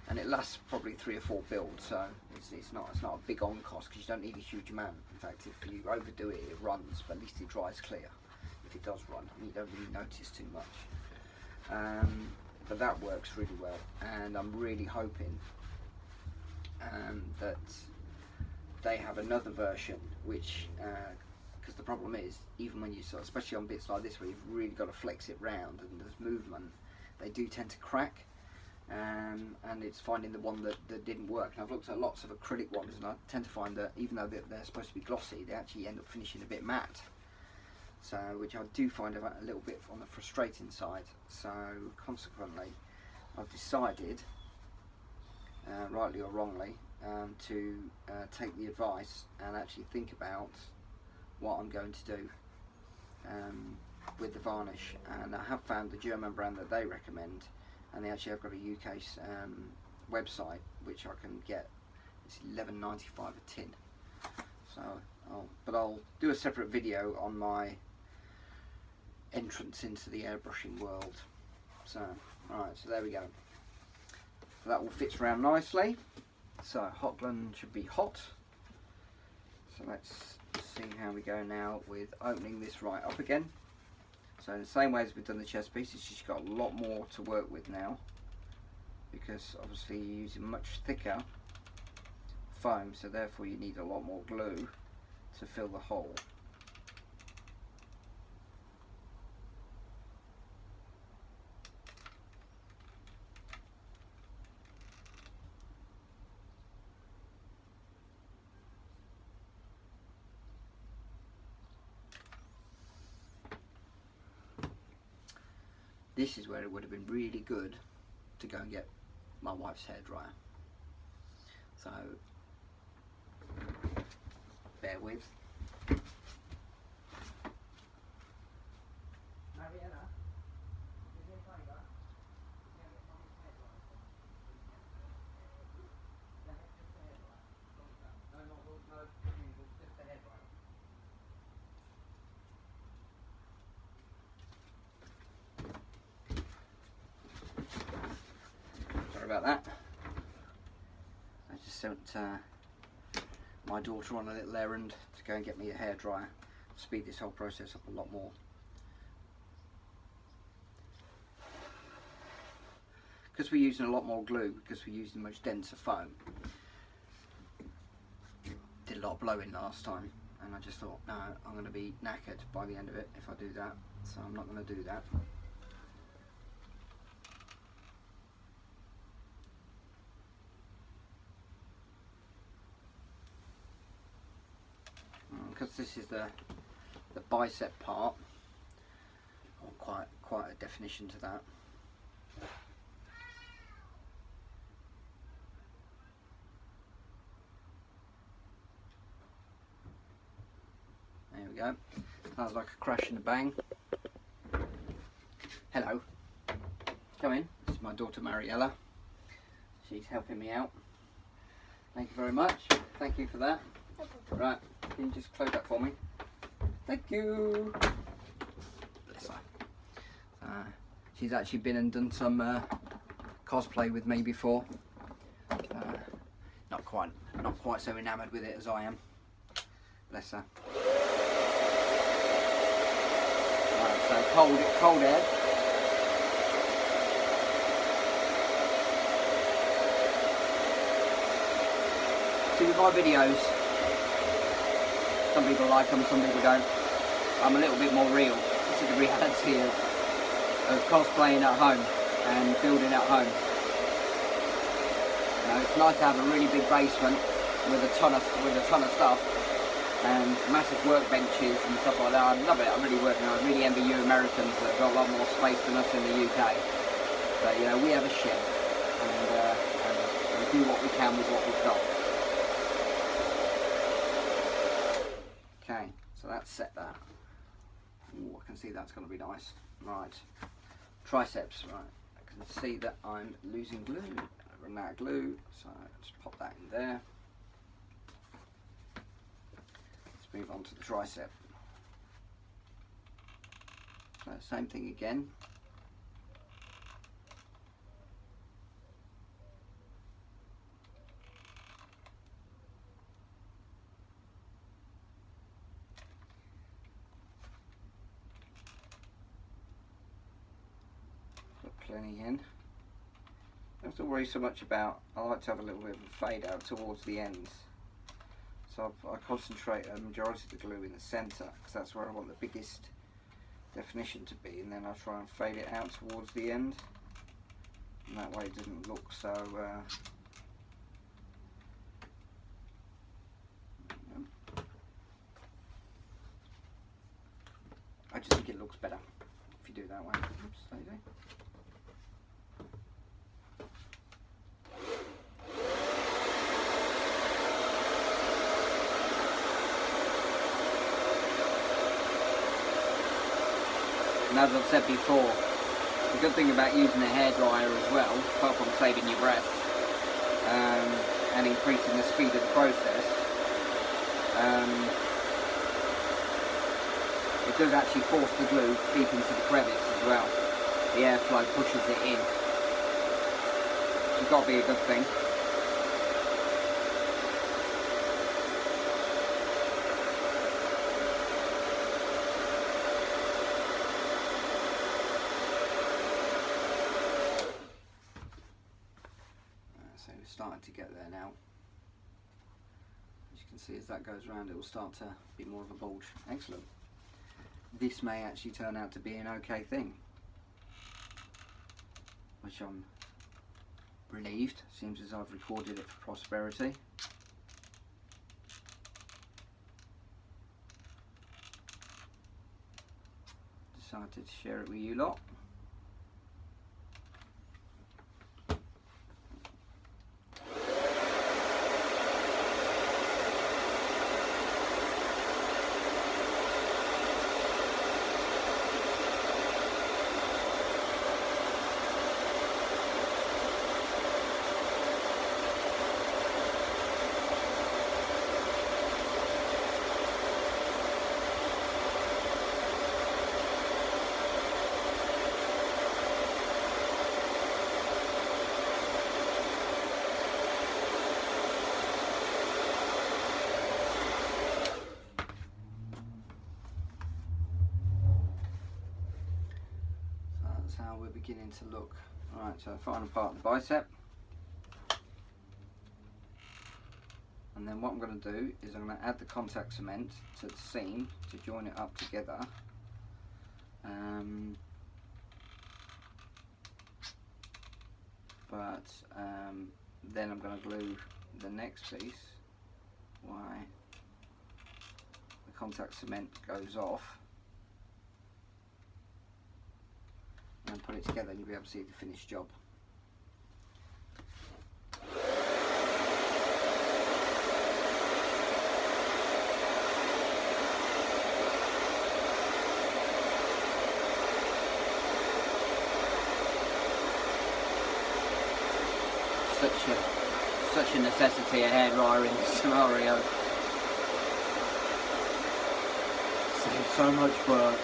and it lasts probably 3 or 4 builds. So it's not a big on cost, because you don't need a huge amount. In fact, if you overdo it, it runs, but at least it dries clear. If it does run, you don't really notice too much. But that works really well, and I'm really hoping that they have another version, which because the problem is, even when you especially on bits like this where you've really got to flex it round and there's movement, they do tend to crack, and it's finding the one that didn't work. And I've looked at lots of acrylic ones, and I tend to find that even though they're supposed to be glossy, they actually end up finishing a bit matte. So, which I do find a little bit on the frustrating side. So consequently, I've decided, rightly or wrongly, to take the advice and actually think about what I'm going to do with the varnish. And I have found the German brand that they recommend, and they actually have got a UK website which I can get. It's £11.95 a tin. So, I'll do a separate video on my entrance into the airbrushing world. So, alright, so there we go. So that all fits around nicely. So hot gun should be hot. So let's see how we go now with opening this right up again. So in the same way as we've done the chest piece, it's just got a lot more to work with now, because obviously you're using much thicker foam, so therefore you need a lot more glue to fill the hole. This is where it would have been really good to go and get my wife's hairdryer. So bear with. Sorry about that. I just sent my daughter on a little errand to go and get me a hairdryer. Speed this whole process up a lot more. Because we're using a lot more glue, because we're using much denser foam. Did a lot of blowing last time, and I just thought, no, I'm going to be knackered by the end of it if I do that, so I'm not going to do that. Because this is the bicep part, I want quite a definition to that. There we go. Sounds like a crash and a bang. Hello. Come in. This is my daughter Mariella. She's helping me out. Thank you very much. Thank you for that. Right, can you just close that for me? Thank you. Bless her. She's actually been and done some cosplay with me before. Not quite so enamoured with it as I am. Bless her. Right, so cold air. See, with my videos, some people like them, some people don't. I'm a little bit more real. This is the reality of cosplaying at home and building at home. You know, it's nice to have a really big basement with a ton of stuff and massive workbenches and stuff like that. I love it. I really work. I really envy you Americans that have got a lot more space than us in the UK. But you know, we have a shed and we do what we can with what we've got. Okay, so that's set that. Ooh, I can see that's going to be nice. Right, triceps. Right, I can see that I'm losing glue. I run out of glue, so just pop that in there. Let's move on to the tricep. So same thing again. Plenty in. I don't have to worry so much about, I like to have a little bit of a fade out towards the ends. So I concentrate a majority of the glue in the centre, because that's where I want the biggest definition to be, and then I try and fade it out towards the end. And that way it doesn't look so... I just think it looks better if you do it that way. Oops, lazy. And as I've said before, the good thing about using a hairdryer as well, apart from saving your breath and increasing the speed of the process, it does actually force the glue deep into the crevice as well. The airflow pushes it in. It's got to be a good thing. So we're starting to get there now. As you can see, as that goes around, it will start to be more of a bulge. Excellent. This may actually turn out to be an okay thing, which I'm relieved. Seems as I've recorded it for prosperity. Decided to share it with you lot. that's how we're beginning to look. Alright, so final part of the bicep. And then what I'm going to do is I'm going to add the contact cement to the seam to join it up together. Then I'm going to glue the next piece while the contact cement goes off, and put it together, and you'll be able to see the finished job. Such a necessity, a hairdryer in this scenario. Saves so much work.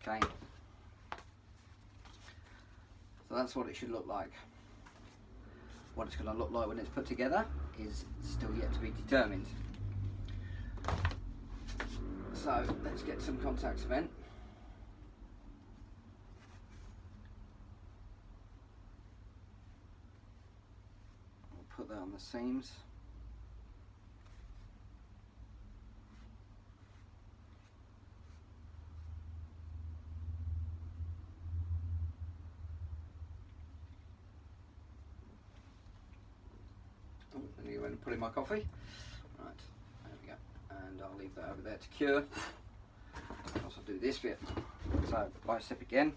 Okay, so that's what it should look like. What it's going to look like when it's put together is still yet to be determined. So let's get some contact cement. We'll put that on the seams. I'm going to put in my coffee. Right, there we go. And I'll leave that over there to cure. I'll also do this bit. So, bicep again.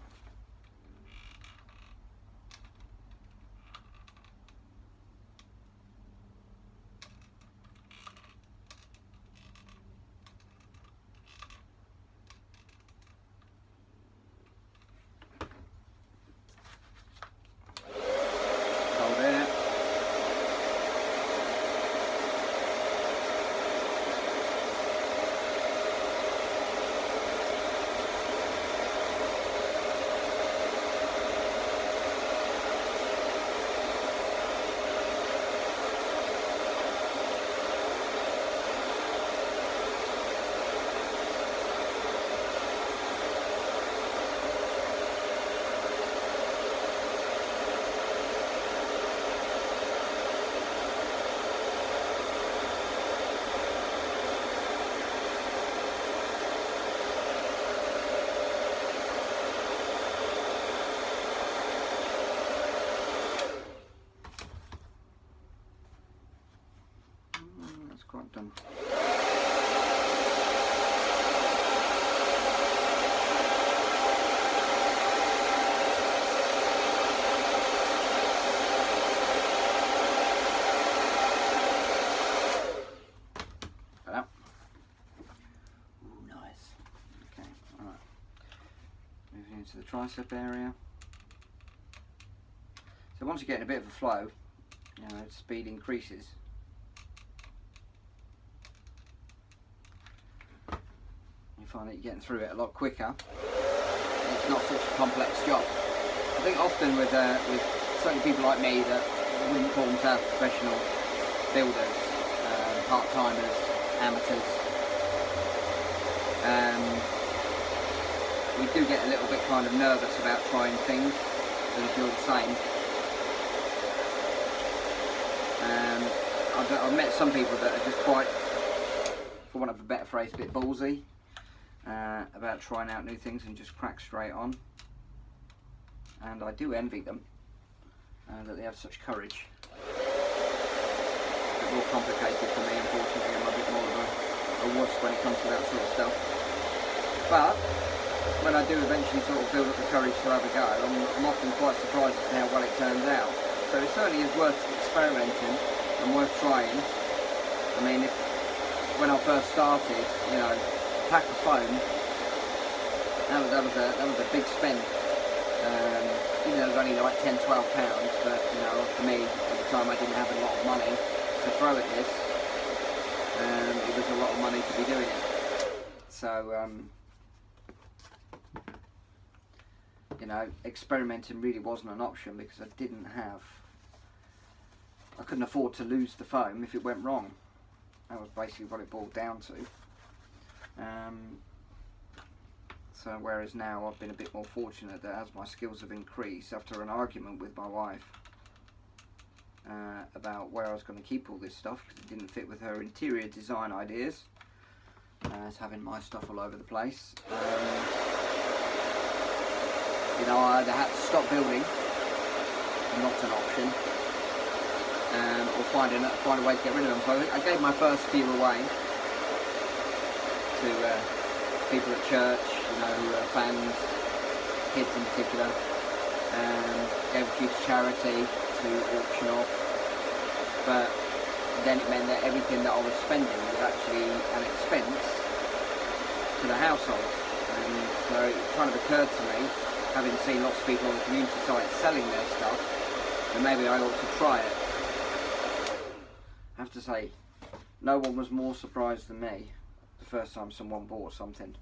Quite done. Ooh, nice. Okay, alright. Moving into the tricep area. So once you get in a bit of a flow, you know, speed increases. Find that you're getting through it a lot quicker. It's not such a complex job. I think often with certain people like me that wouldn't call themselves professional builders, part-timers, amateurs, we do get a little bit kind of nervous about trying things, but if you're the same. I've met some people that are just quite, for want of a better phrase, a bit ballsy about trying out new things and just crack straight on, and I do envy them that they have such courage. It's a bit more complicated for me, unfortunately. I'm a bit more of a wuss when it comes to that sort of stuff, but when I do eventually sort of build up the courage to have a go, I'm often quite surprised at how well it turns out. So it certainly is worth experimenting and worth trying. I mean, when I first started, you know, pack of foam, that was a big spend. Even though it was only like £10–12, but you know, for me at the time I didn't have a lot of money, to throw at this, it was a lot of money to be doing it. So, you know, experimenting really wasn't an option because I couldn't afford to lose the foam if it went wrong. That was basically what it boiled down to. So whereas now I've been a bit more fortunate that as my skills have increased after an argument with my wife about where I was going to keep all this stuff because it didn't fit with her interior design ideas. It's having my stuff all over the place. You know, I either had to stop building, not an option, or find a way to get rid of them. So I gave my first few away to people at church, you know, who are fans, kids in particular. Gave a few to charity, to auction off. But then it meant that everything that I was spending was actually an expense to the household. And so it kind of occurred to me, having seen lots of people on the community site selling their stuff, that maybe I ought to try it. I have to say, no one was more surprised than me the first time someone bought something.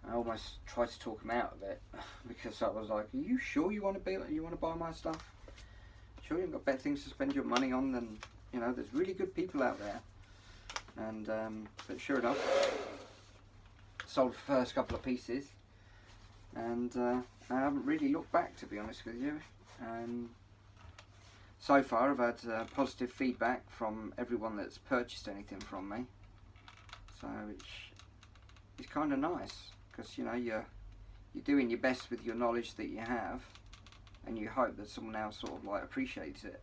I almost tried to talk them out of it because I was like, "Are you sure you want to buy my stuff? Sure you've got better things to spend your money on than, you know, there's really good people out there." And but sure enough, sold the first couple of pieces, and I haven't really looked back, to be honest with you. So far I've had positive feedback from everyone that's purchased anything from me, so it's kind of nice, because you know you're doing your best with your knowledge that you have, and you hope that someone else sort of like appreciates it.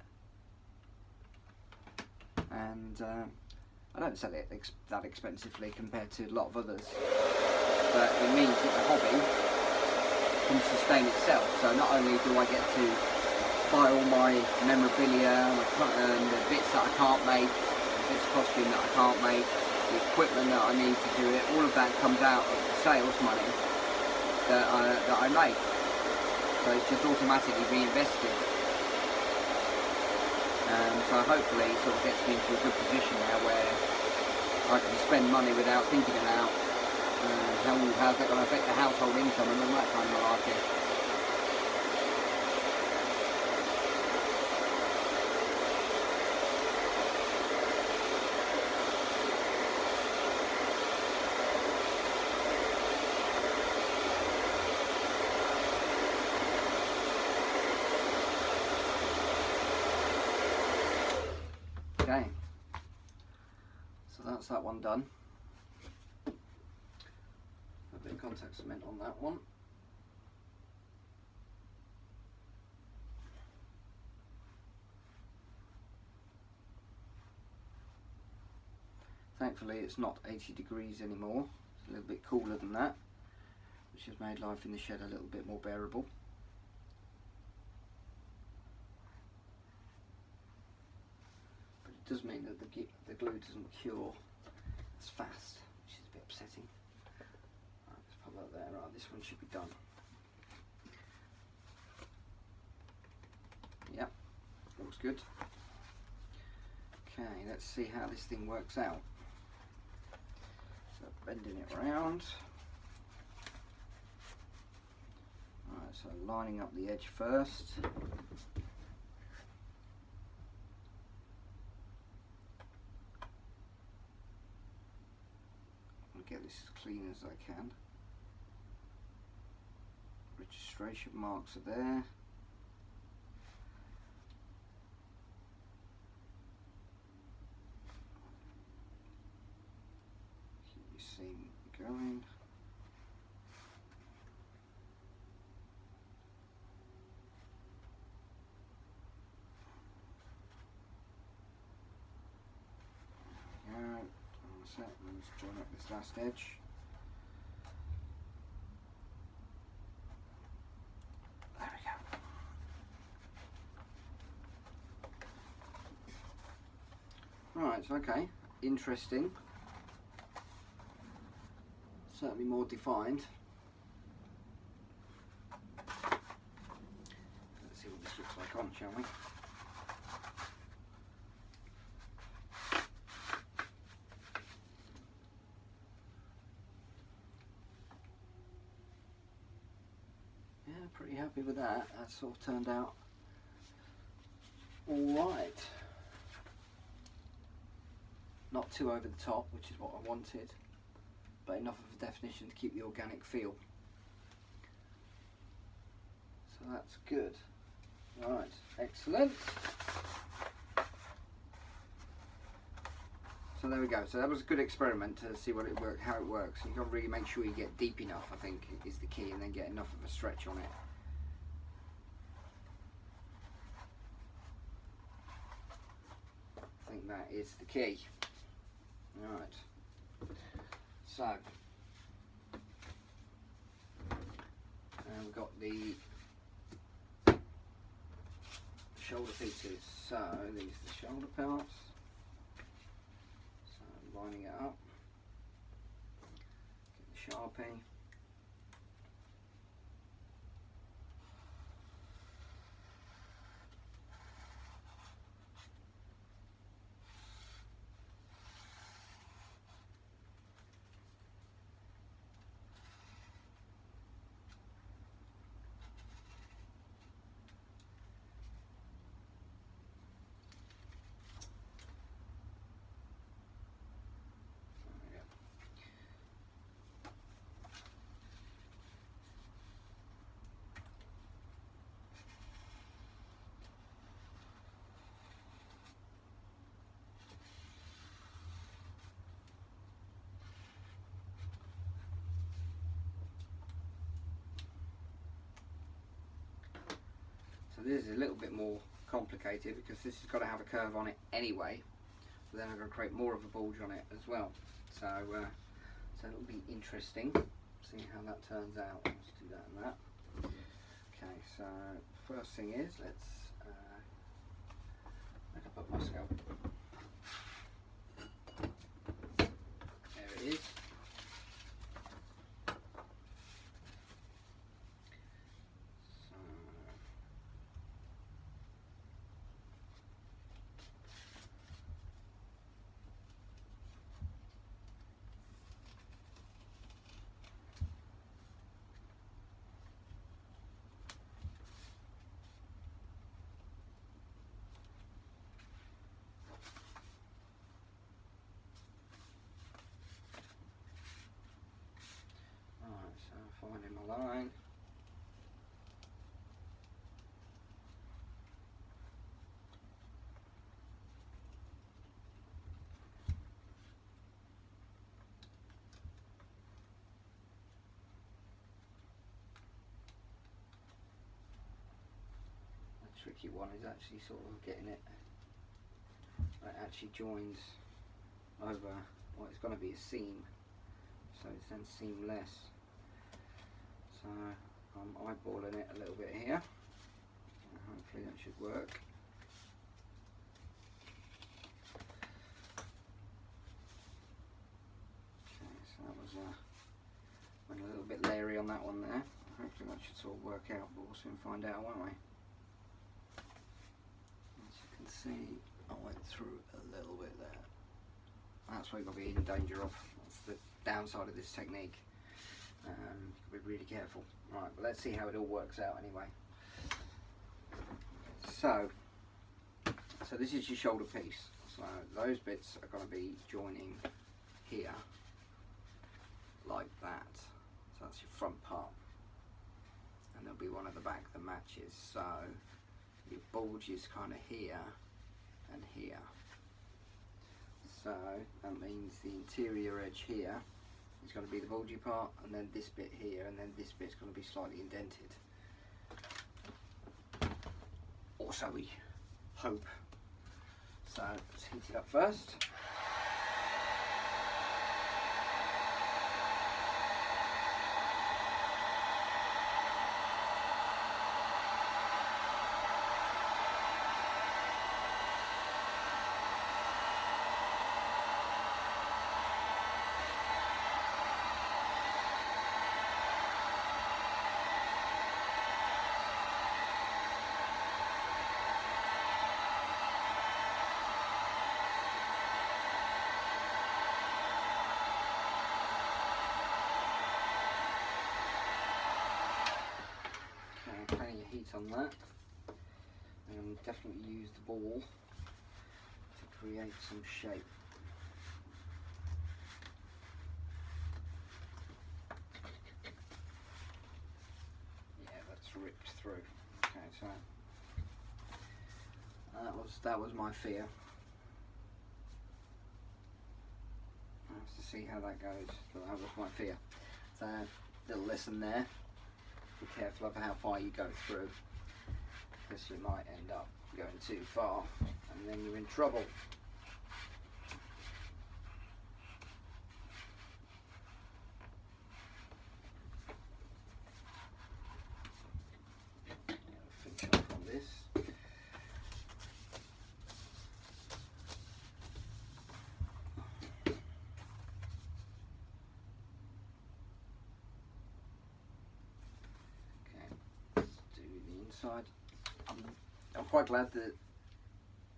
And I don't sell it that expensively compared to a lot of others, but it means that the hobby can sustain itself. So not only do I get to buy all my memorabilia and the bits that I can't make, the bits of costume that I can't make, the equipment that I need to do it, all of that comes out of the sales money that I make. So it's just automatically reinvested. So hopefully it sort of gets me into a good position now where I can spend money without thinking about how's that going to affect the household income and all that kind of malarkey. Okay, so that's that one done. A bit of contact cement on that one. Thankfully it's not 80 degrees anymore, it's a little bit cooler than that, which has made life in the shed a little bit more bearable. Does mean that the glue doesn't cure as fast, which is a bit upsetting. Right, let's pop that there. Right, this one should be done. Yep, looks good. Okay, let's see how this thing works out. So bending it around. Alright, so lining up the edge first. Get this as clean as I can. Registration marks are there. Keep your seam going. Let's join up this last edge. There we go. Right, okay, interesting. Certainly more defined. Let's see what this looks like on, shall we? pretty happy with that. That sort of turned out alright. Not too over the top, which is what I wanted, but enough of a definition to keep the organic feel. So that's good. Right, excellent. So there we go. So that was a good experiment to see how it works. You've got to really make sure you get deep enough, I think, is the key, and then get enough of a stretch on it. I think that is the key. Right. So we've got the shoulder pieces. So these are the shoulder parts. So lining it up. Get the Sharpie. So this is a little bit more complicated because this has got to have a curve on it anyway. So then I'm going to create more of a bulge on it as well. So it'll be interesting. See how that turns out. Let's do that and that. Okay, so first thing is let's look up my scalpel. There it is. Finding my line. The tricky one is actually sort of getting it that actually joins over, well, it's going to be a seam, so it's then seamless. So I'm eyeballing it a little bit here. Hopefully that should work. Okay, so that was went a little bit leery on that one there. Hopefully that should sort of work out, but we'll soon find out, won't we? As you can see, I went through a little bit there. That's what you've got to be in danger of. That's the downside of this technique. You've got to be really careful. Right, but let's see how it all works out anyway. So this is your shoulder piece. So those bits are going to be joining here, like that. So that's your front part. And there'll be one at the back that matches. So your bulge is kind of here and here. So that means the interior edge here is going to be the bulgy part, and then this bit here, and then this bit's going to be slightly indented. Or so we hope. So let's heat it up first. heat on that, and definitely use the ball to create some shape. Yeah, that's ripped through. Okay, so that was my fear. I have to see how that goes, but that was my fear. So, little lesson there. Be careful of how far you go through, because you might end up going too far, and then you're in trouble. Finish off on this. Side. I'm quite glad that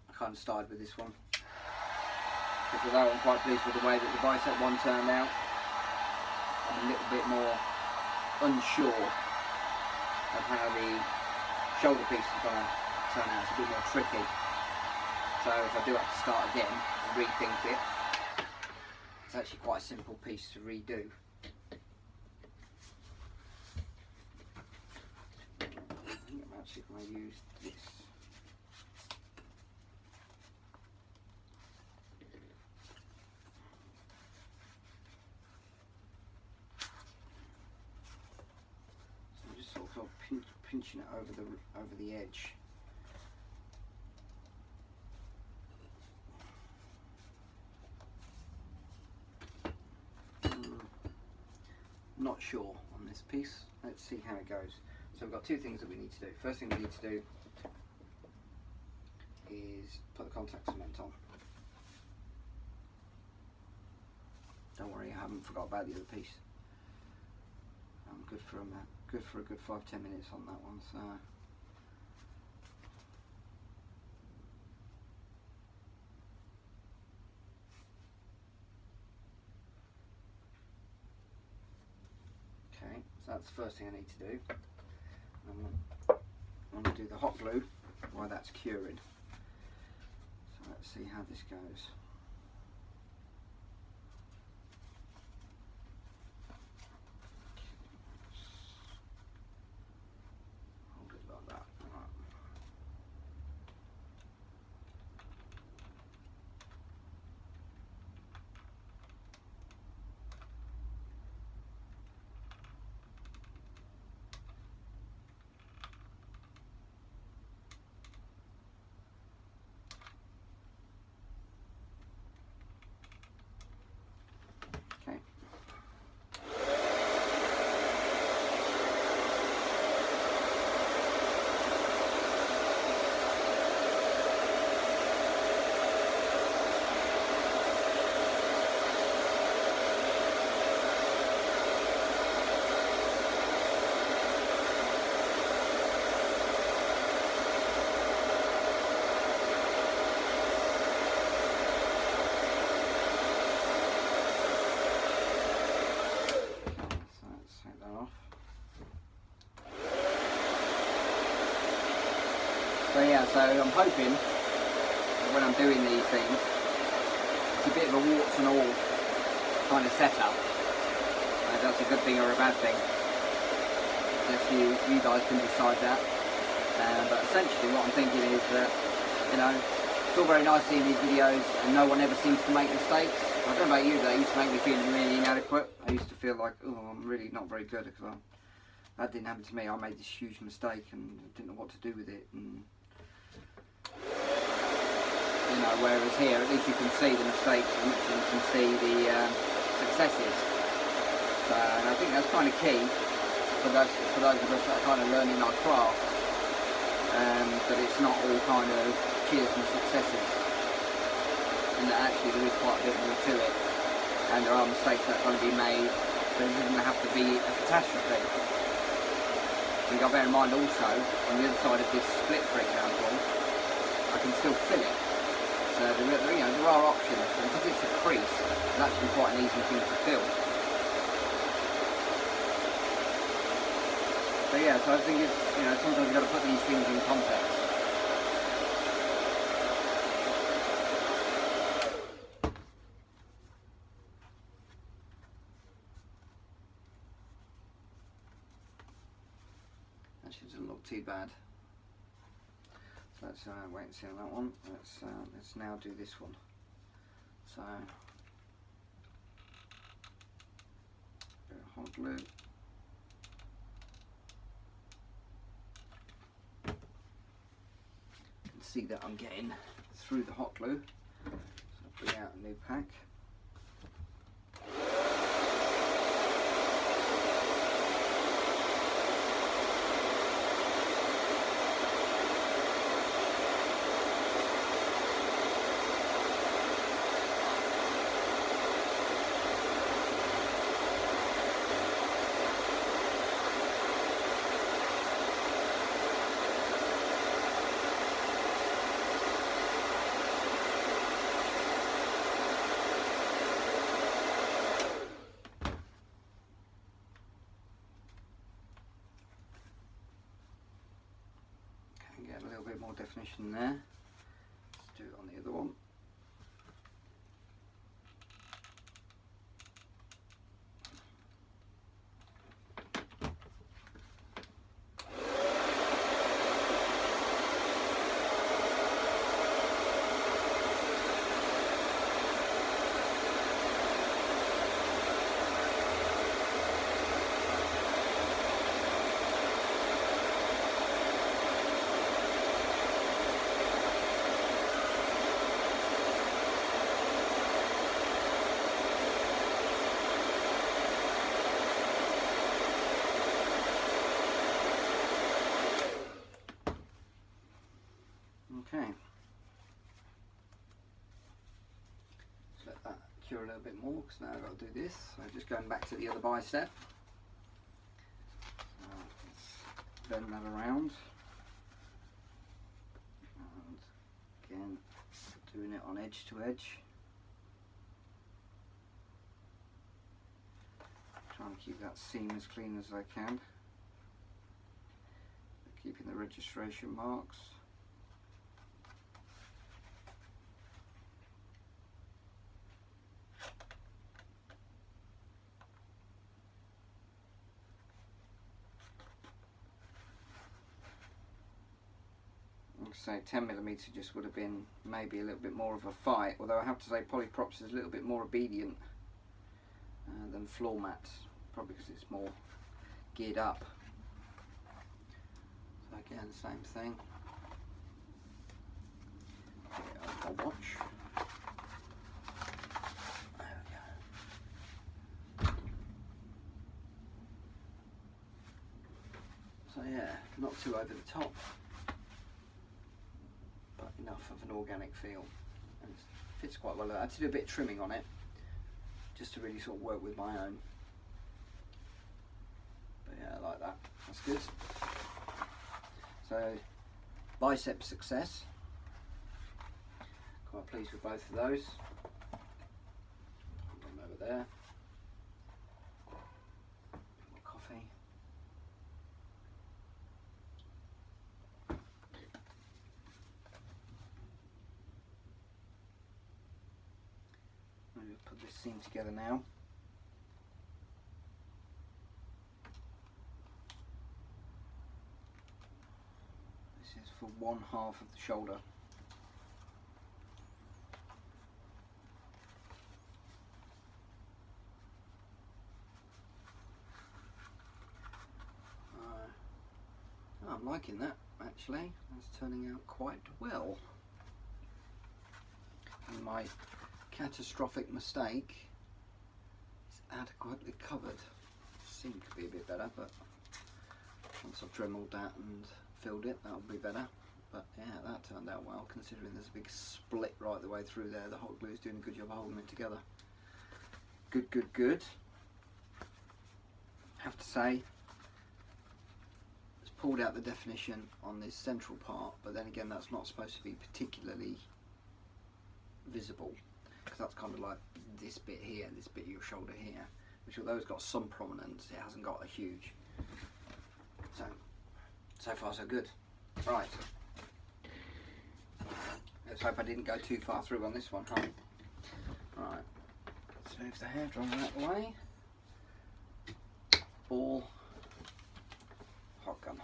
I kind of started with this one, because although I'm quite pleased with the way that the Bicep one turned out, I'm a little bit more unsure of how the shoulder piece is going to turn out. It's a bit more tricky, so if I do have to start again and rethink it, it's actually quite a simple piece to redo. I'm actually going to use this. So I'm just sort of pinching it over the edge. Not sure on this piece. Let's see how it goes. So we've got two things that we need to do. First thing we need to do is put the contact cement on. Don't worry, I haven't forgot about the other piece. I'm good for a good 5-10 minutes on that one. So okay, so that's the first thing I need to do. I'm going to do the hot glue while that's curing. So let's see how this goes. Hold it like that. Right. So yeah, so I'm hoping that when I'm doing these things, it's a bit of a warts and all kind of setup. That's a good thing or a bad thing. I guess you guys can decide that. But essentially what I'm thinking is that, you know, it's all very nice seeing these videos and no one ever seems to make mistakes. I don't know about you, but it used to make me feel really inadequate. I used to feel like, oh, I'm really not very good, because that didn't happen to me. I made this huge mistake and didn't know what to do with it. And you know, whereas here at least you can see the mistakes and you can see the successes. So, and I think that's kind of key for those of us that are kind of learning our craft, that it's not all kind of cheers and successes, and that actually there is quite a bit more to it, and there are mistakes that are going to be made, but it doesn't have to be a catastrophe. You've got to bear in mind also, on the other side of this split, for example, I can still fill it. So there are options, and because it's a crease, it's actually quite an easy thing to fill. So yeah, so I think it's, you know, sometimes you've got to put these things in context. Actually, it doesn't look too bad. So let's wait and see on that one. Let's now do this one. So hot glue. You can see that I'm getting through the hot glue. So I'll bring out a new pack. Get a little bit more definition there. Let's do it on the other one. Okay, let's let that cure a little bit more, because now I've got to do this. So just going back to the other bicep. Let's bend that around. And again, doing it on edge to edge. Trying to keep that seam as clean as I can. Keeping the registration marks. Say 10mm just would have been maybe a little bit more of a fight, although I have to say polyprops is a little bit more obedient than floor mats, probably because it's more geared up. So again, same thing. I'll watch. There we go. So yeah, not too over the top, enough of an organic feel, and it fits quite well. I had to do a bit of trimming on it just to really sort of work with my own, but yeah, I like that. That's good. So bicep success, quite pleased with both of those. Put them over there. More coffee. Put this seam together now. This is for one half of the shoulder. I'm liking that, actually. That's turning out quite well. And my catastrophic mistake is adequately covered. Seam could be a bit better, but once I've dremeled that and filled it, that'll be better. But yeah, that turned out well, considering there's a big split right the way through there. The hot glue is doing a good job of holding it together. Good, good, good. Have to say, it's pulled out the definition on this central part, but then again, that's not supposed to be particularly visible, because that's kind of like this bit here, this bit of your shoulder here, which although it's got some prominence, it hasn't got a huge. So far so good. Right. Let's hope I didn't go too far through on this one, huh? Right. Let's move the hairdryer out of the way. Ball. Hot gun.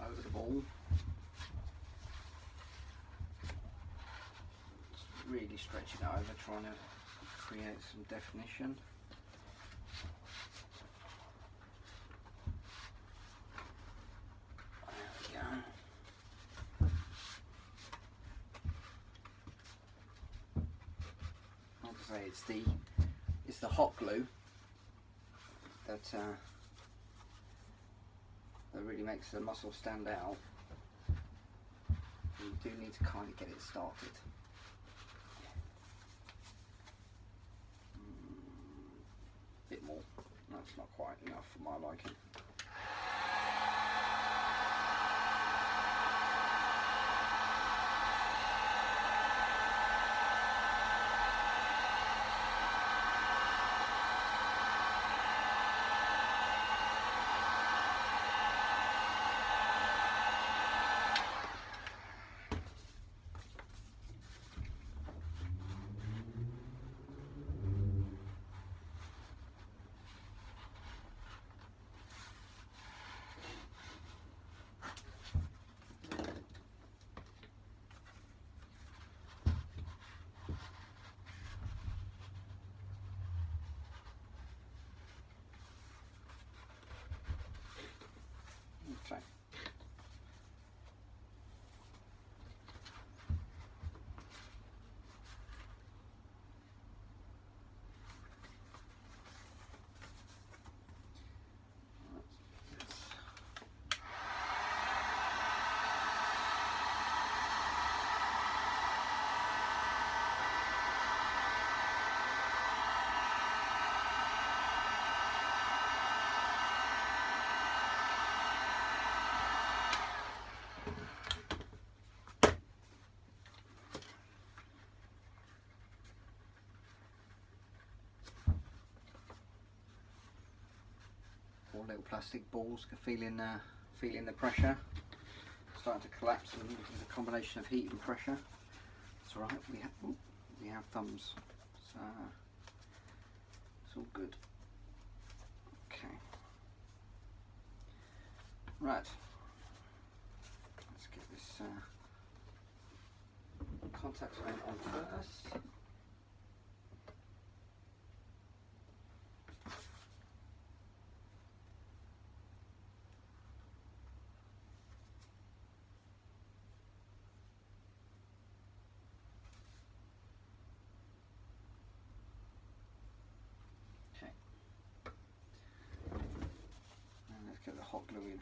Over the ball. Just really stretching it over, trying to create some definition. There we go. Like I say, it's the hot glue that that really makes the muscle stand out. You do need to kind of get it started. Bit more. That's not quite enough for my liking. Okay. Four little plastic balls, feeling the pressure, starting to collapse, and the combination of heat and pressure. It's all right. We have thumbs, so it's all good. Okay. Right. Let's get this contact lens on first. Get the hot glue in.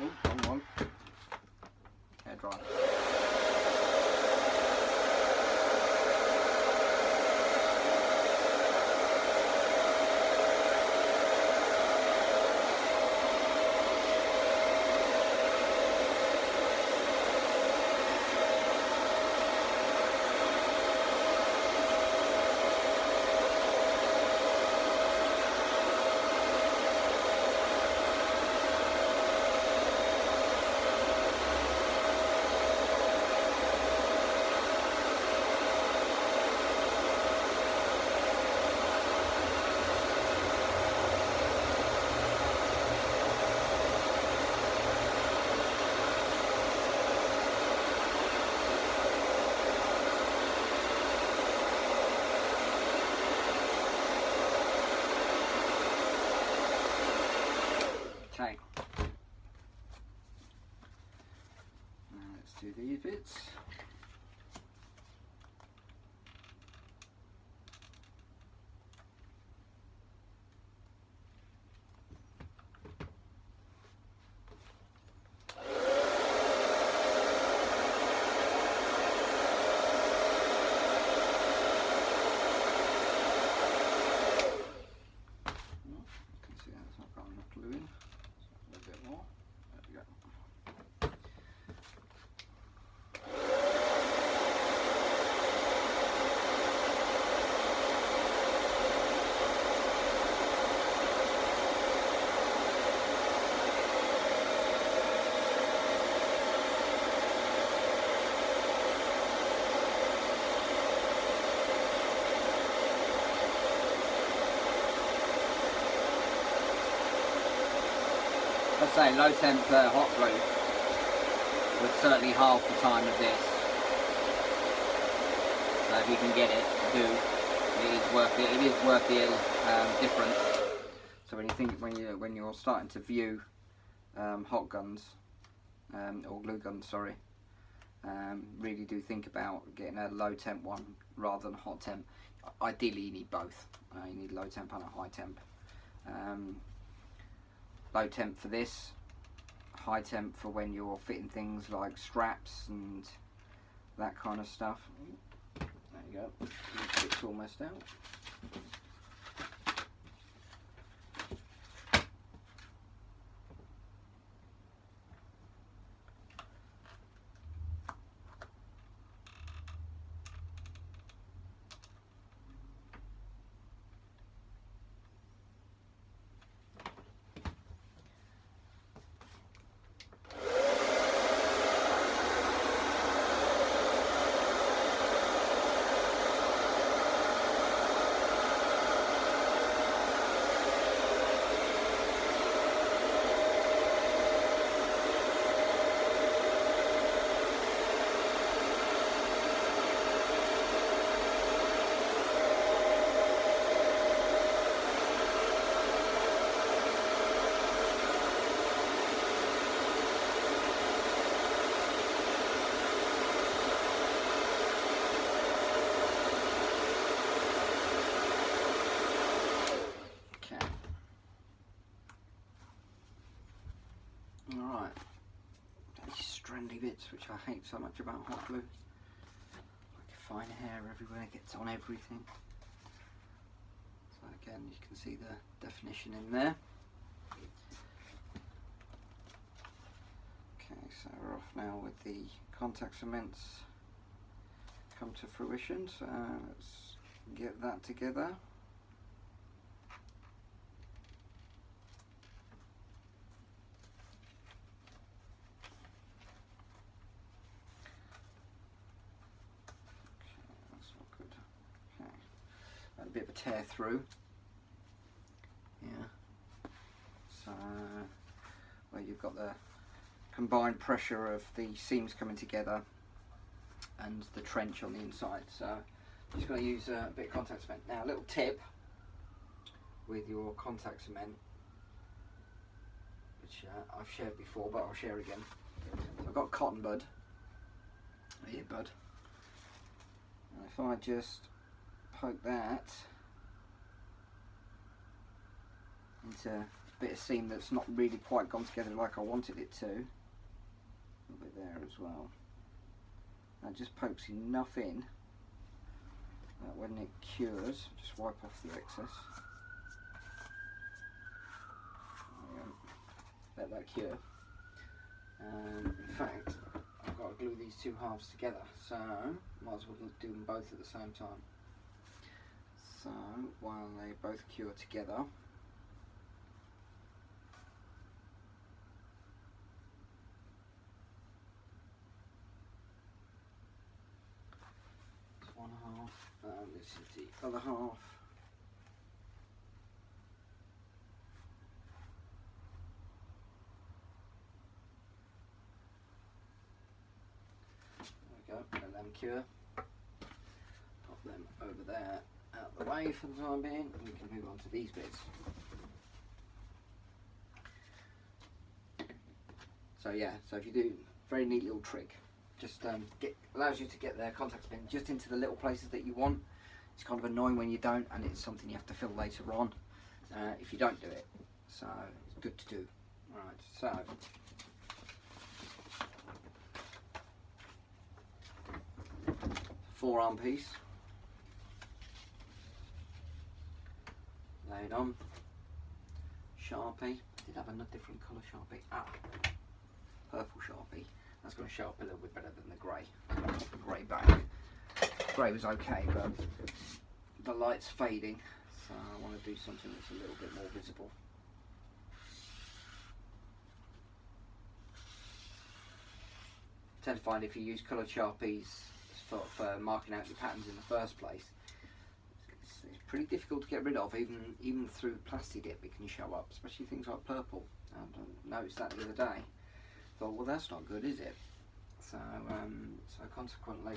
Oh, wrong one. Hair dry. Okay. Now let's do these bits. I'd say low temp hot glue would certainly half the time of this. So if you can get it, do. It is worth it. It is worth the difference. So when you're starting to view hot guns or glue guns, sorry, really do think about getting a low temp one rather than hot temp. Ideally, you need both. You need low temp and a high temp. Low temp for this, high temp for when you're fitting things like straps and that kind of stuff. There you go, it's almost out. Alright, these strandy bits which I hate so much about hot glue. Like fine hair everywhere, gets on everything. So again, you can see the definition in there. Okay, so we're off now with the contact cements come to fruition, so let's get that together. A bit of a tear through, yeah, so where you've got the combined pressure of the seams coming together and the trench on the inside. So I'm just going to use a bit of contact cement. Now a little tip with your contact cement, which I've shared before but I'll share again. So I've got cotton bud, earbud, and if I just poke that into a bit of seam that's not really quite gone together like I wanted it to, a little bit there as well, that just pokes enough in that when it cures, just wipe off the excess, let that cure, and in fact I've got to glue these two halves together, so might as well do them both at the same time. So while they both cure together, it's one half and this is the other half. There we go, let them cure. Pop them over there out the way for the time being, and we can move on to these bits. So yeah, so if you do, very neat little trick. Just allows you to get the contact pin just into the little places that you want. It's kind of annoying when you don't, and it's something you have to fill later on if you don't do it. So it's good to do. Right, so forearm piece, laid on, Sharpie. I did have a different colour Sharpie. Purple Sharpie. That's going to show up a little bit better than the grey. The grey back. Grey was okay, but the light's fading, so I want to do something that's a little bit more visible. I tend to find if you use coloured Sharpies for marking out your patterns in the first place, it's pretty difficult to get rid of, even through plastic dip it can show up, especially things like purple. I noticed that the other day. Thought, well, that's not good, is it? So consequently,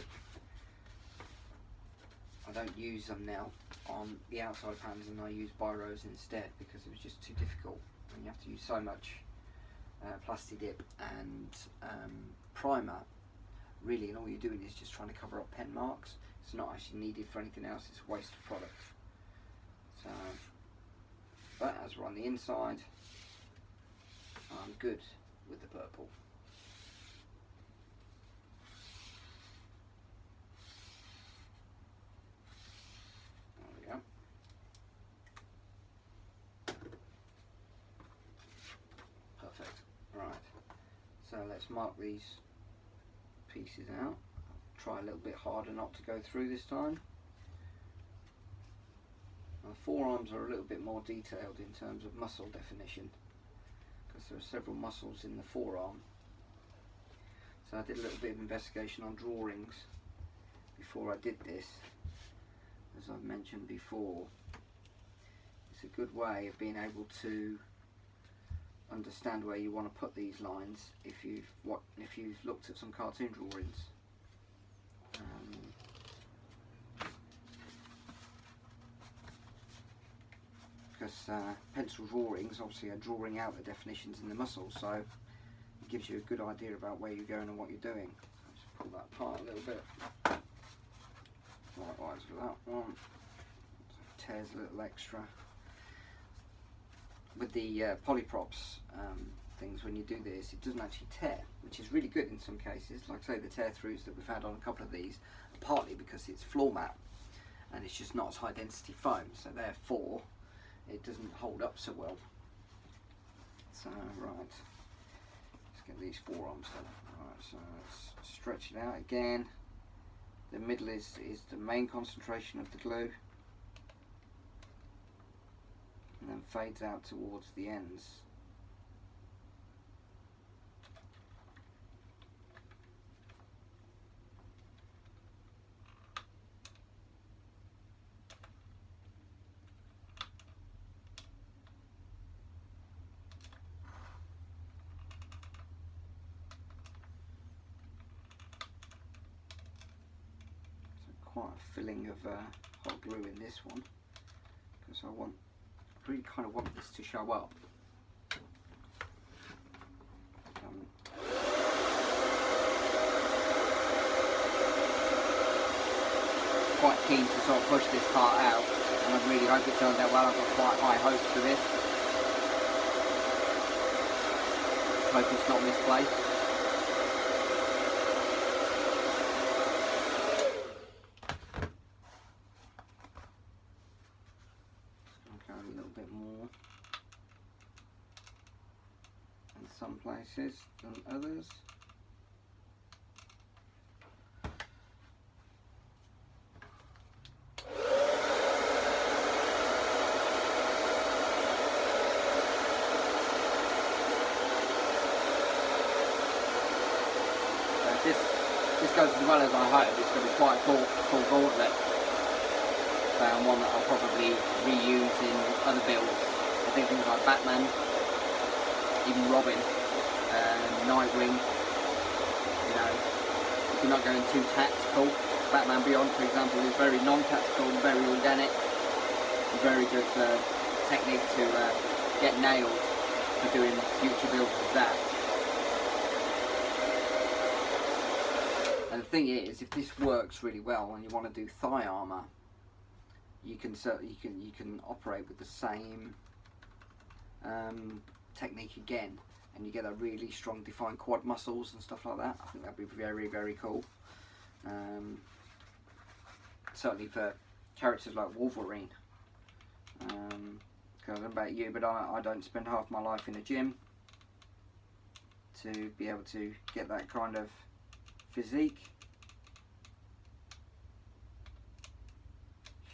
I don't use them now on the outside patterns, and I use biros instead because it was just too difficult. And you have to use so much plastic dip and primer, really, and all you're doing is just trying to cover up pen marks. It's not actually needed for anything else. It's a waste of product. So, but as we're on the inside, I'm good with the purple. There we go. Perfect. Right. So let's mark these pieces out. I'll try a little bit harder not to go through this time. My forearms are a little bit more detailed in terms of muscle definition, because there are several muscles in the forearm. So I did a little bit of investigation on drawings before I did this. As I've mentioned before, it's a good way of being able to understand where you want to put these lines if you've looked at some cartoon drawings. Because pencil drawings obviously are drawing out the definitions in the muscles, so it gives you a good idea about where you're going and what you're doing. I'll just pull that apart a little bit. Likewise for that one. So tears a little extra. With the polyprops things, when you do this, it doesn't actually tear, which is really good in some cases. Like I say, the tear throughs that we've had on a couple of these, partly because it's floor mat and it's just not as high density foam, so therefore it doesn't hold up so well. So right, let's get these forearms done. Right, so let's stretch it out again. The middle is the main concentration of the glue, and then fades out towards the ends. Quite a filling of hot glue in this one, because I really kind of want this to show up. Quite keen to sort of push this part out, and I really hope it turns out well. I've got quite high hopes for this. Hope it's not misplaced. Some places than others. This goes as well as I hope. It's going to be quite a cool gauntlet. And one that I'll probably reuse in other builds. I think things like Batman, even Robin, Nightwing, you know, if you're not going too tactical. Batman Beyond, for example, is very non-tactical, very organic, very good technique to get nailed for doing future builds of that. thing is, if this works really well and you want to do thigh armour, you can operate with the same technique again, and you get a really strong defined quad muscles and stuff like that. I think that'd be very, very cool. Certainly for characters like Wolverine. I don't know about you, but I don't spend half my life in a gym to be able to get that kind of physique.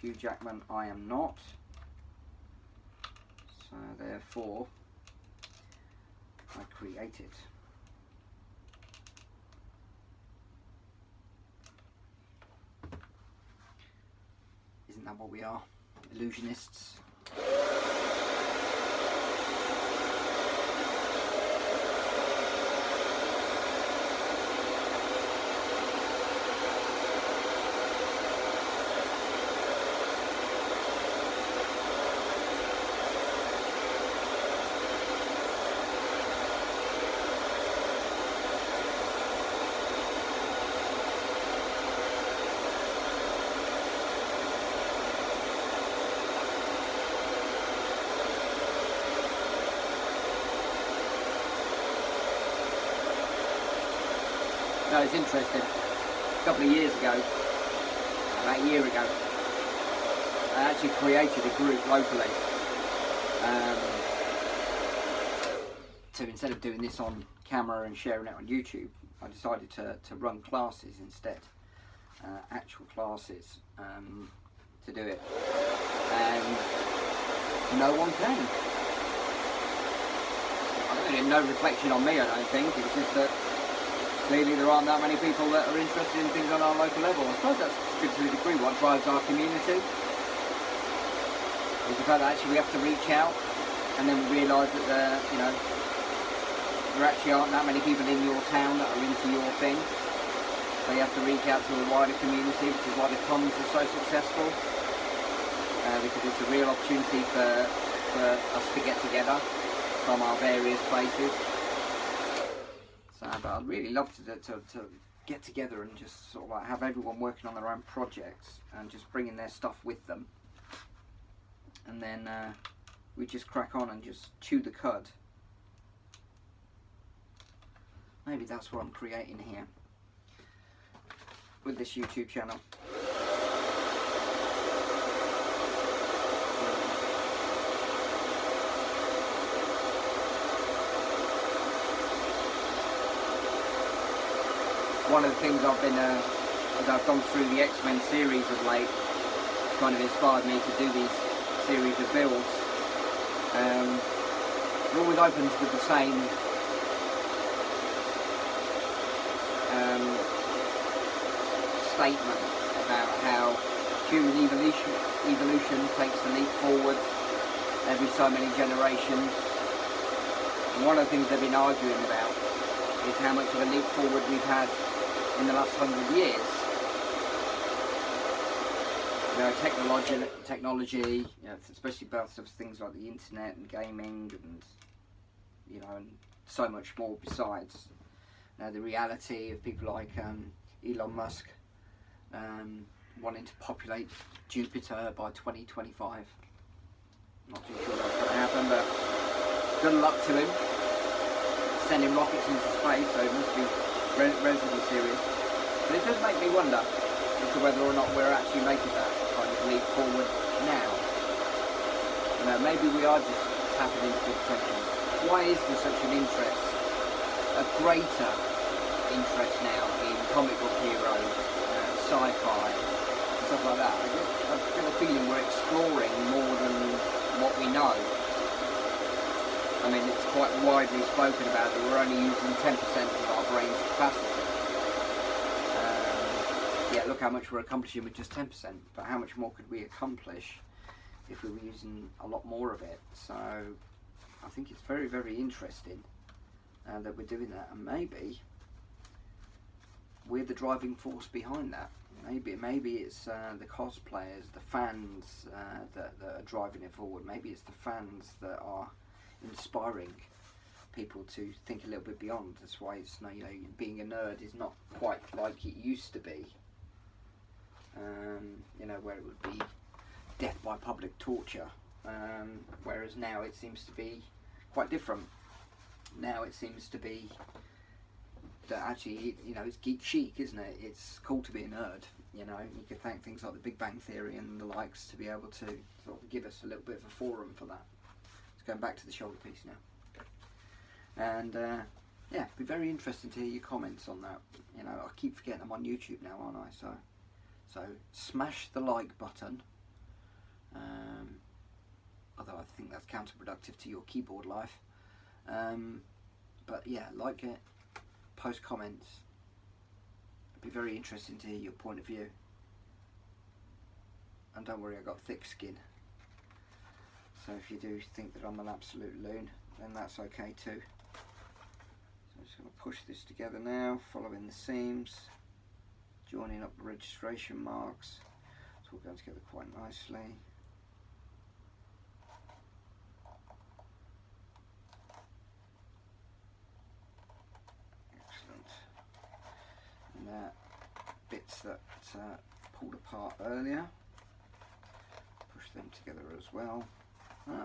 Hugh Jackman, I am not. So therefore, I create it. Isn't that what we are? Illusionists. No, it's interesting. A couple of years ago, about a year ago, I actually created a group locally to, instead of doing this on camera and sharing it on YouTube, I decided to run classes instead, actual classes, to do it, and no one came. I mean, no reflection on me, I don't think. It was just that clearly there aren't that many people that are interested in things on our local level. I suppose that's good to a degree what drives our community, is the fact that actually we have to reach out, and then we realise that there actually aren't that many people in your town that are into your thing. So you have to reach out to a wider community, which is why the cons are so successful, because it's a real opportunity for us to get together from our various places. So, but I'd really love to get together and just sort of like have everyone working on their own projects and just bringing their stuff with them, and then we just crack on and just chew the cud. Maybe that's what I'm creating here with this YouTube channel. One of the things I've been, as I've gone through the X-Men series of late, kind of inspired me to do these series of builds. It always opens with the same statement about how human evolution takes a leap forward every so many generations. And one of the things they've been arguing about is how much of a leap forward we've had in the last 100 years. Technology, especially about things like the internet and gaming, and and so much more besides. The reality of people like Elon Musk wanting to populate Jupiter by 2025. Not too sure that's going to happen, but good luck to him. Sending rockets into space, so it must be relatively serious. But it does make me wonder as to whether or not we're actually making that kind of leap forward now. Maybe we are just tapping into the potential. Why is there such an interest, a greater interest now in comic book heroes, sci-fi, and stuff like that? I get a feeling we're exploring more than what we know. I mean, it's quite widely spoken about that we're only using 10% of our brain's capacity. Yeah, look how much we're accomplishing with just 10%, but how much more could we accomplish if we were using a lot more of it? So I think it's very, very interesting that we're doing that, and maybe we're the driving force behind that. Maybe it's the cosplayers, the fans that are driving it forward. Maybe it's the fans that are inspiring people to think a little bit beyond. That's why it's, you know, being a nerd is not quite like it used to be. You know, where it would be death by public torture, whereas now it seems to be quite different. Now it seems to be that actually, you know, it's geek chic, isn't it? It's cool to be a nerd. You know, you can thank things like the Big Bang Theory and the likes to be able to sort of give us a little bit of a forum for that. It's going back to the shoulder piece now. And yeah, it'd be very interesting to hear your comments on that. You know, I keep forgetting I'm on YouTube now, aren't I? So smash the like button. Although I think that's counterproductive to your keyboard life. But yeah, like it, post comments. It'd be very interesting to hear your point of view. And don't worry, I've got thick skin. So if you do think that I'm an absolute loon, then that's okay too. So I'm just going to push this together now, following the seams, joining up the registration marks. It's all going together quite nicely. Excellent. And bits that pulled apart earlier, push them together as well. And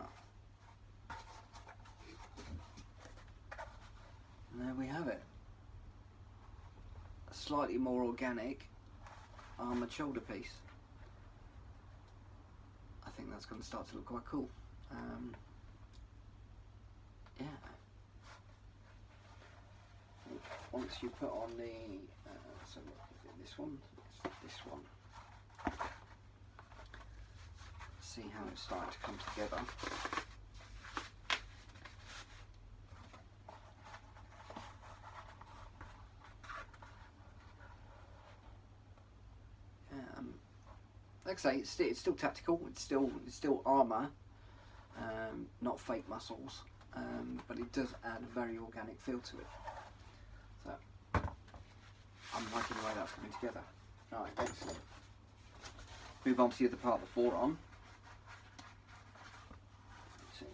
there we have it. A slightly more organic armoured shoulder piece. I think that's going to start to look quite cool. Yeah. Once you put on the, so look, is it this one? It's this one. See how it's starting to come together. Like I say, it's still tactical. It's still armour, not fake muscles, but it does add a very organic feel to it. So I'm liking the way that's coming together. Right, excellent. Move on to the other part of the forearm. See,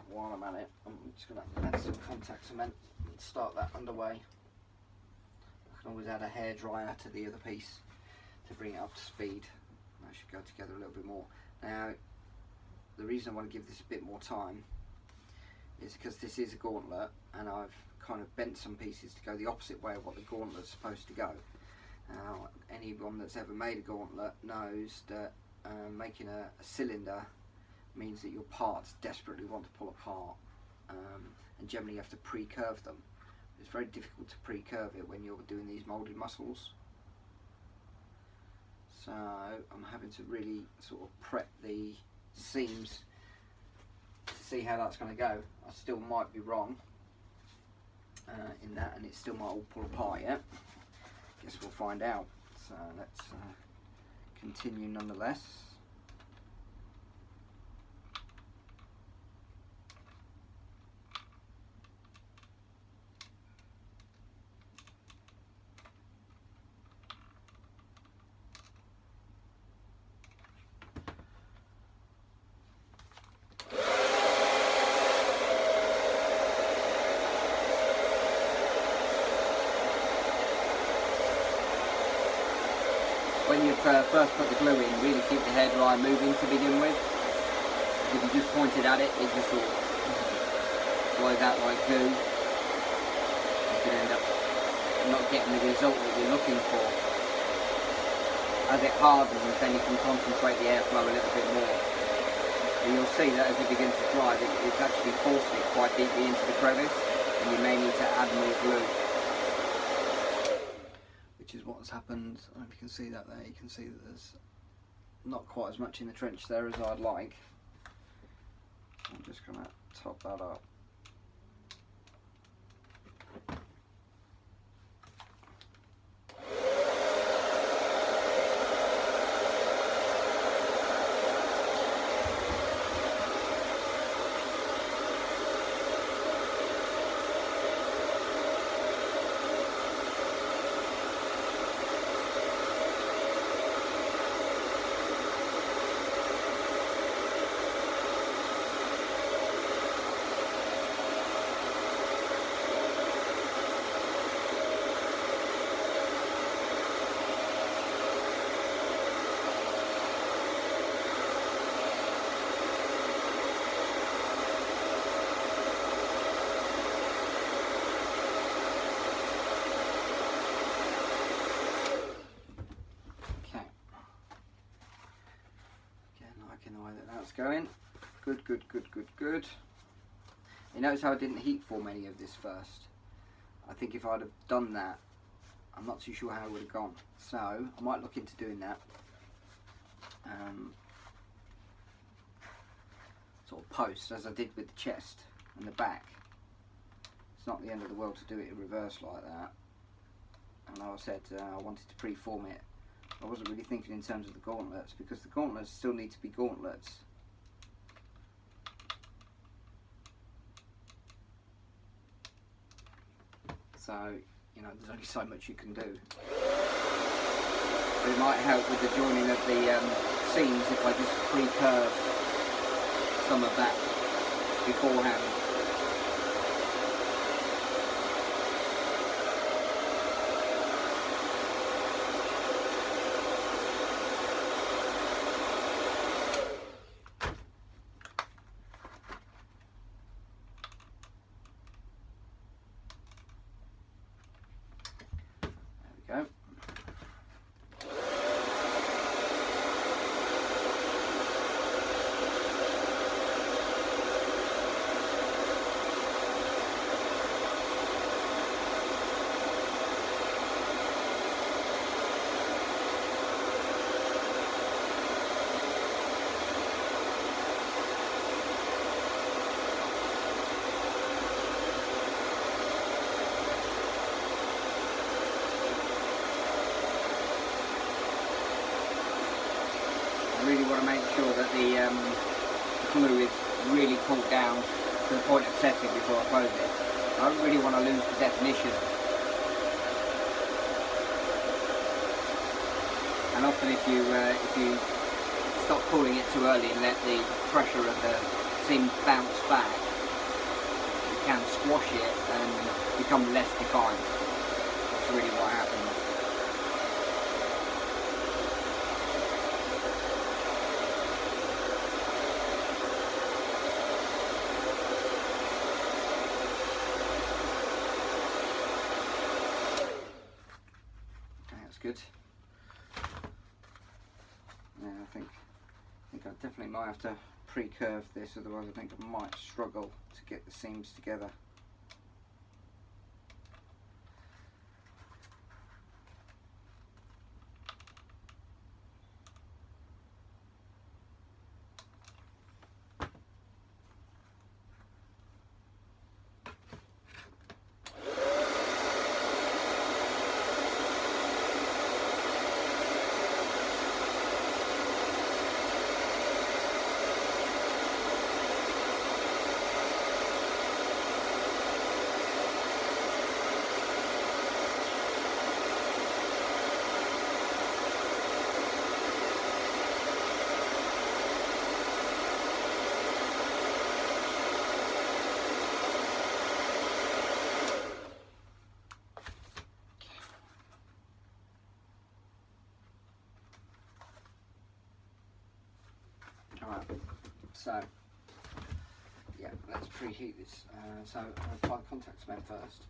while I'm at it, I'm just going to add some contact cement and start that underway. I can always add a hairdryer to the other piece to bring it up to speed. That should go together a little bit more. Now, the reason I want to give this a bit more time is because this is a gauntlet, and I've kind of bent some pieces to go the opposite way of what the gauntlet's supposed to go. Now, anyone that's ever made a gauntlet knows that making a cylinder means that your parts desperately want to pull apart, and generally you have to pre-curve them. It's very difficult to pre-curve it when you're doing these moulded muscles. So I'm having to really sort of prep the seams to see how that's going to go. I still might be wrong in that, and it still might all pull apart yet. Guess we'll find out. So let's continue nonetheless. When you've first put the glue in, really keep the hairdryer moving to begin with. If you just pointed at it, it just sort of blows out like goo. You could end up not getting the result that you're looking for. As it hardens, then you can concentrate the airflow a little bit more. And you'll see that as it begins to dry, it's actually forcing it quite deeply into the crevice, and you may need to add more glue. Which is what's happened. I don't know if you can see that there. You can see that there's not quite as much in the trench there as I'd like. I'm just going to top that up. going. Good, good, good, good, good. You notice how I didn't heat form any of this first. I think if I'd have done that, I'm not too sure how it would have gone. So I might look into doing that. Sort of post, as I did with the chest and the back. It's not the end of the world to do it in reverse like that. And like I said, I wanted to pre-form it. I wasn't really thinking in terms of the gauntlets, because the gauntlets still need to be gauntlets. So, you know, there's only so much you can do. But it might help with the joining of the seams if I just pre-curve some of that beforehand. There we go. I really want to make sure that the glue is really pulled down to the point of setting before I close it. I don't really want to lose the definition. And often if you stop pulling it too early and let the pressure of the seam bounce back, you can squash it and become less defined. That's really what happens. Good. Yeah, I think I definitely might have to pre-curve this, otherwise I think I might struggle to get the seams together. Alright, so yeah, let's preheat this. So I'll apply contact cement first,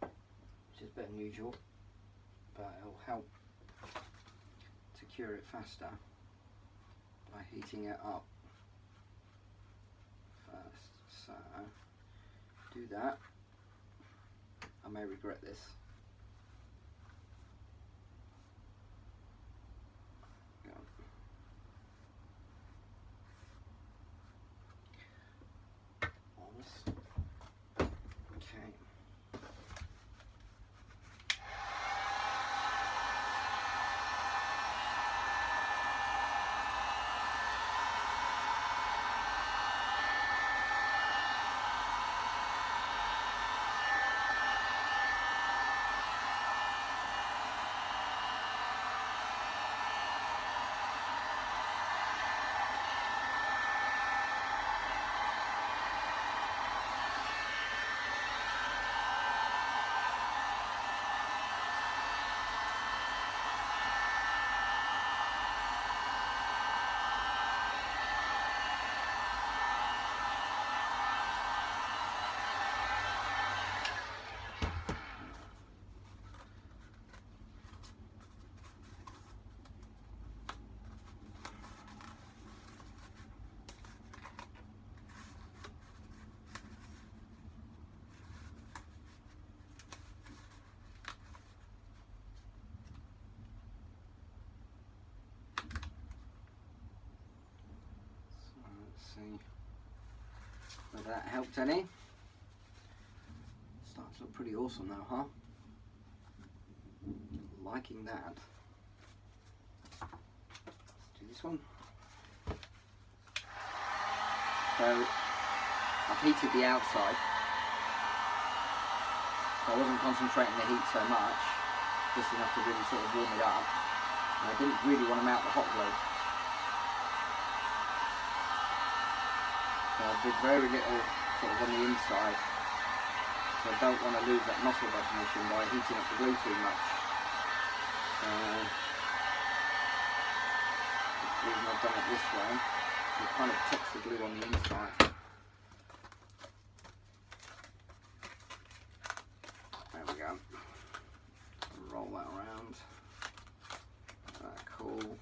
which is better than usual, but it'll help to cure it faster by heating it up first. So do that. I may regret this. that helped any. Starting to look pretty awesome now, huh? Liking that. Let's do this one. So I've heated the outside, so I wasn't concentrating the heat so much, just enough to really sort of warm it up. And I didn't really want to mount the hot glue, so I did very little sort of on the inside, so I don't want to lose that muscle definition by heating up the glue too much. So the reason I've done it this way, it kind of protects the glue on the inside. There we go. Roll that around. Cool.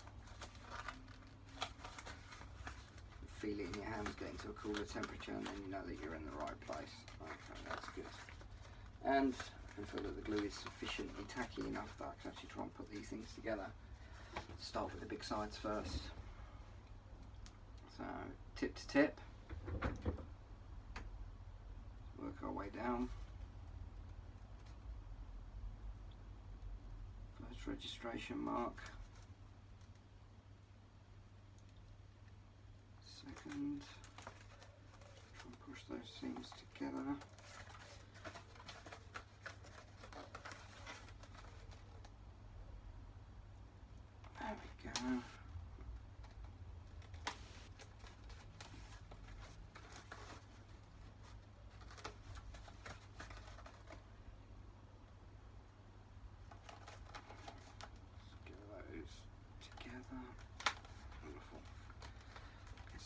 Feel it in your hands getting to a cooler temperature, and then you know that you're in the right place. Okay, that's good. And I can feel that the glue is sufficiently tacky enough that I can actually try and put these things together. Start with the big sides first. So tip to tip. Work our way down. First registration mark. Second. Try and push those seams together. There we go.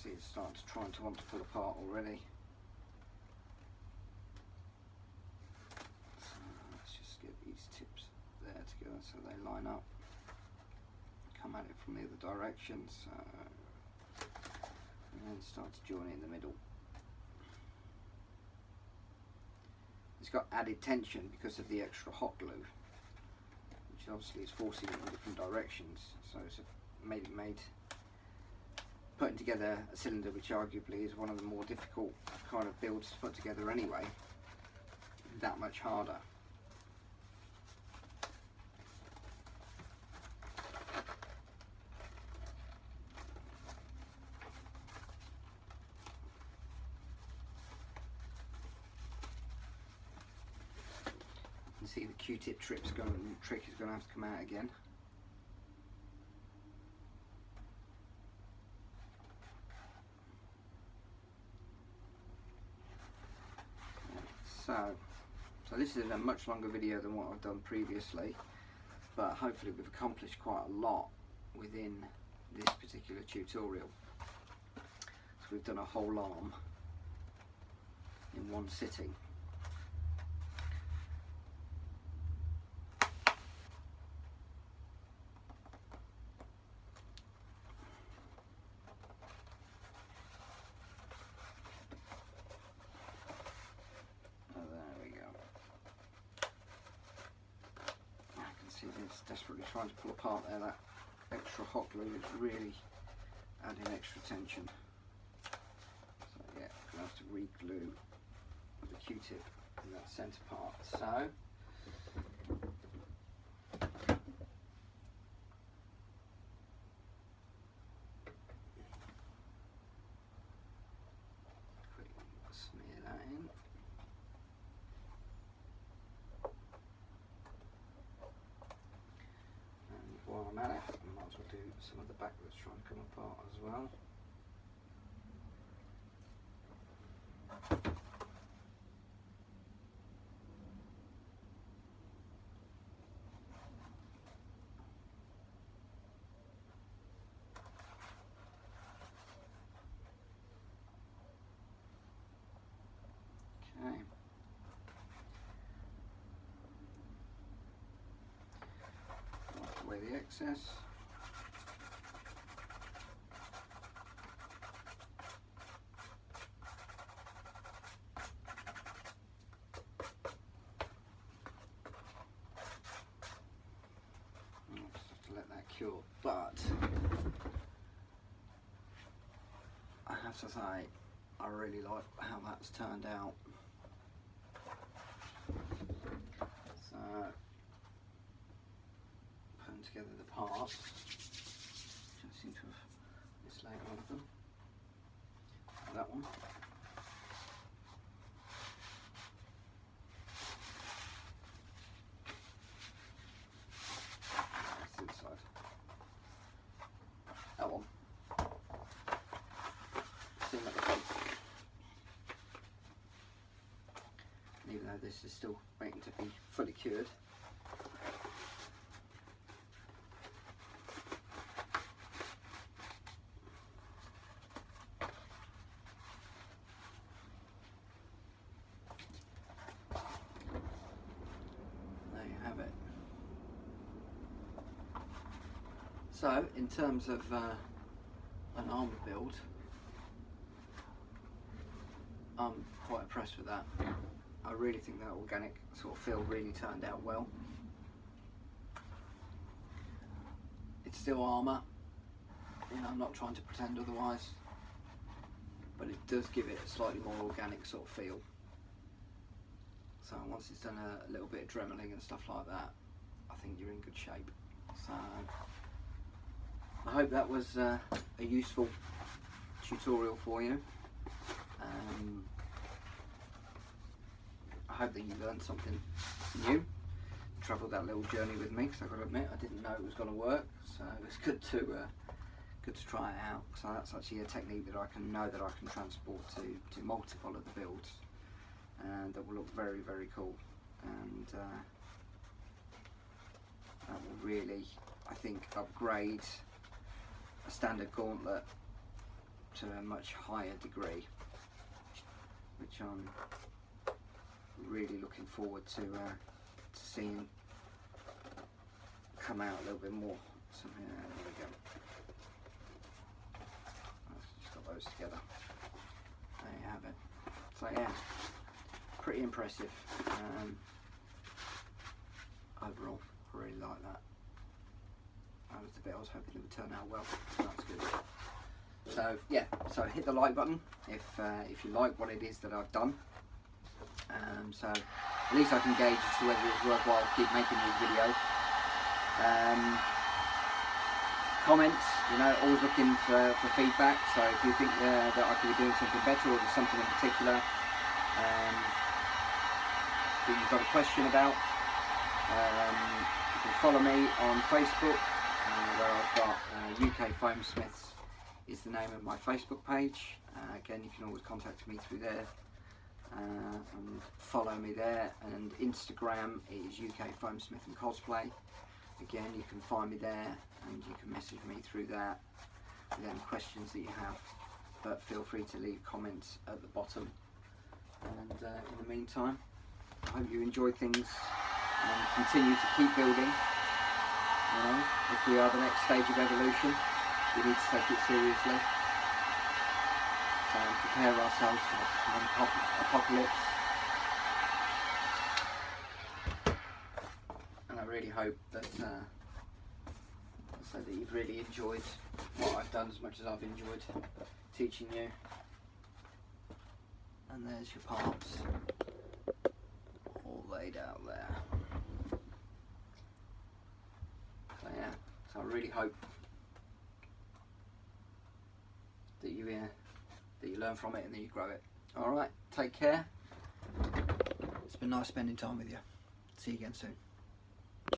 See, it's starting to want to pull apart already. So let's just get these tips there together so they line up. Come at it from the other direction, so and then start to join in the middle. It's got added tension because of the extra hot glue, which obviously is forcing it in different directions. So it's made putting together a cylinder, which arguably is one of the more difficult kind of builds to put together anyway, that much harder. You can see the Q-tip trick is going to have to come out again. So this is a much longer video than what I've done previously, but hopefully we've accomplished quite a lot within this particular tutorial. So we've done a whole arm in one sitting. It's desperately trying to pull apart there. That extra hot glue is really adding extra tension. So yeah, I'm going to have to re-glue the Q-tip in that centre part. So quickly smear that in. While I'm at it, I might as well do some of the back that's trying to come apart as well. Okay. Wipe away the excess. Cure, but I have to say I really like how that's turned out. So, putting together the parts, which I seem to have mislaid one of them. That one. That's this side. That one. Seam at the front. And even though this is still waiting to be fully cured, so in terms of an armour build, I'm quite impressed with that. I really think that organic sort of feel really turned out well. It's still armour, you know, I'm not trying to pretend otherwise, but it does give it a slightly more organic sort of feel. So once it's done a little bit of dremeling and stuff like that, I think you're in good shape. So I hope that was a useful tutorial for you. I hope that you learned something new, travelled that little journey with me, because I've got to admit I didn't know it was going to work, so it's good to try it out. So that's actually a technique that I can transport to multiple of the builds, and that will look very, very cool, and that will really, I think, upgrade a standard gauntlet to a much higher degree, which I'm really looking forward to seeing come out a little bit more. So yeah, there we go. I've just got those together. There you have it. So yeah, pretty impressive. Overall, I really like that. That was the bit I was hoping it would turn out well. So that's good. So yeah, so hit the like button if you like what it is that I've done. So at least I can gauge as to whether it's worthwhile to keep making these videos. Comments, you know, always looking for feedback. So if you think that I could be doing something better, or there's something in particular that you've got a question about, you can follow me on Facebook, where I've got UK Foamsmiths is the name of my Facebook page. Again, you can always contact me through there and follow me there. And Instagram is UK Foamsmith and Cosplay. Again, you can find me there and you can message me through that with any questions that you have, but feel free to leave comments at the bottom. And in the meantime, I hope you enjoy things and continue to keep building. You know, if we are the next stage of evolution, we need to take it seriously and prepare ourselves for the apocalypse. And I really hope that that you've really enjoyed what I've done as much as I've enjoyed teaching you. And there's your parts all laid out there. So yeah, so I really hope that you learn from it and that you grow it. Alright, take care. It's been nice spending time with you. See you again soon.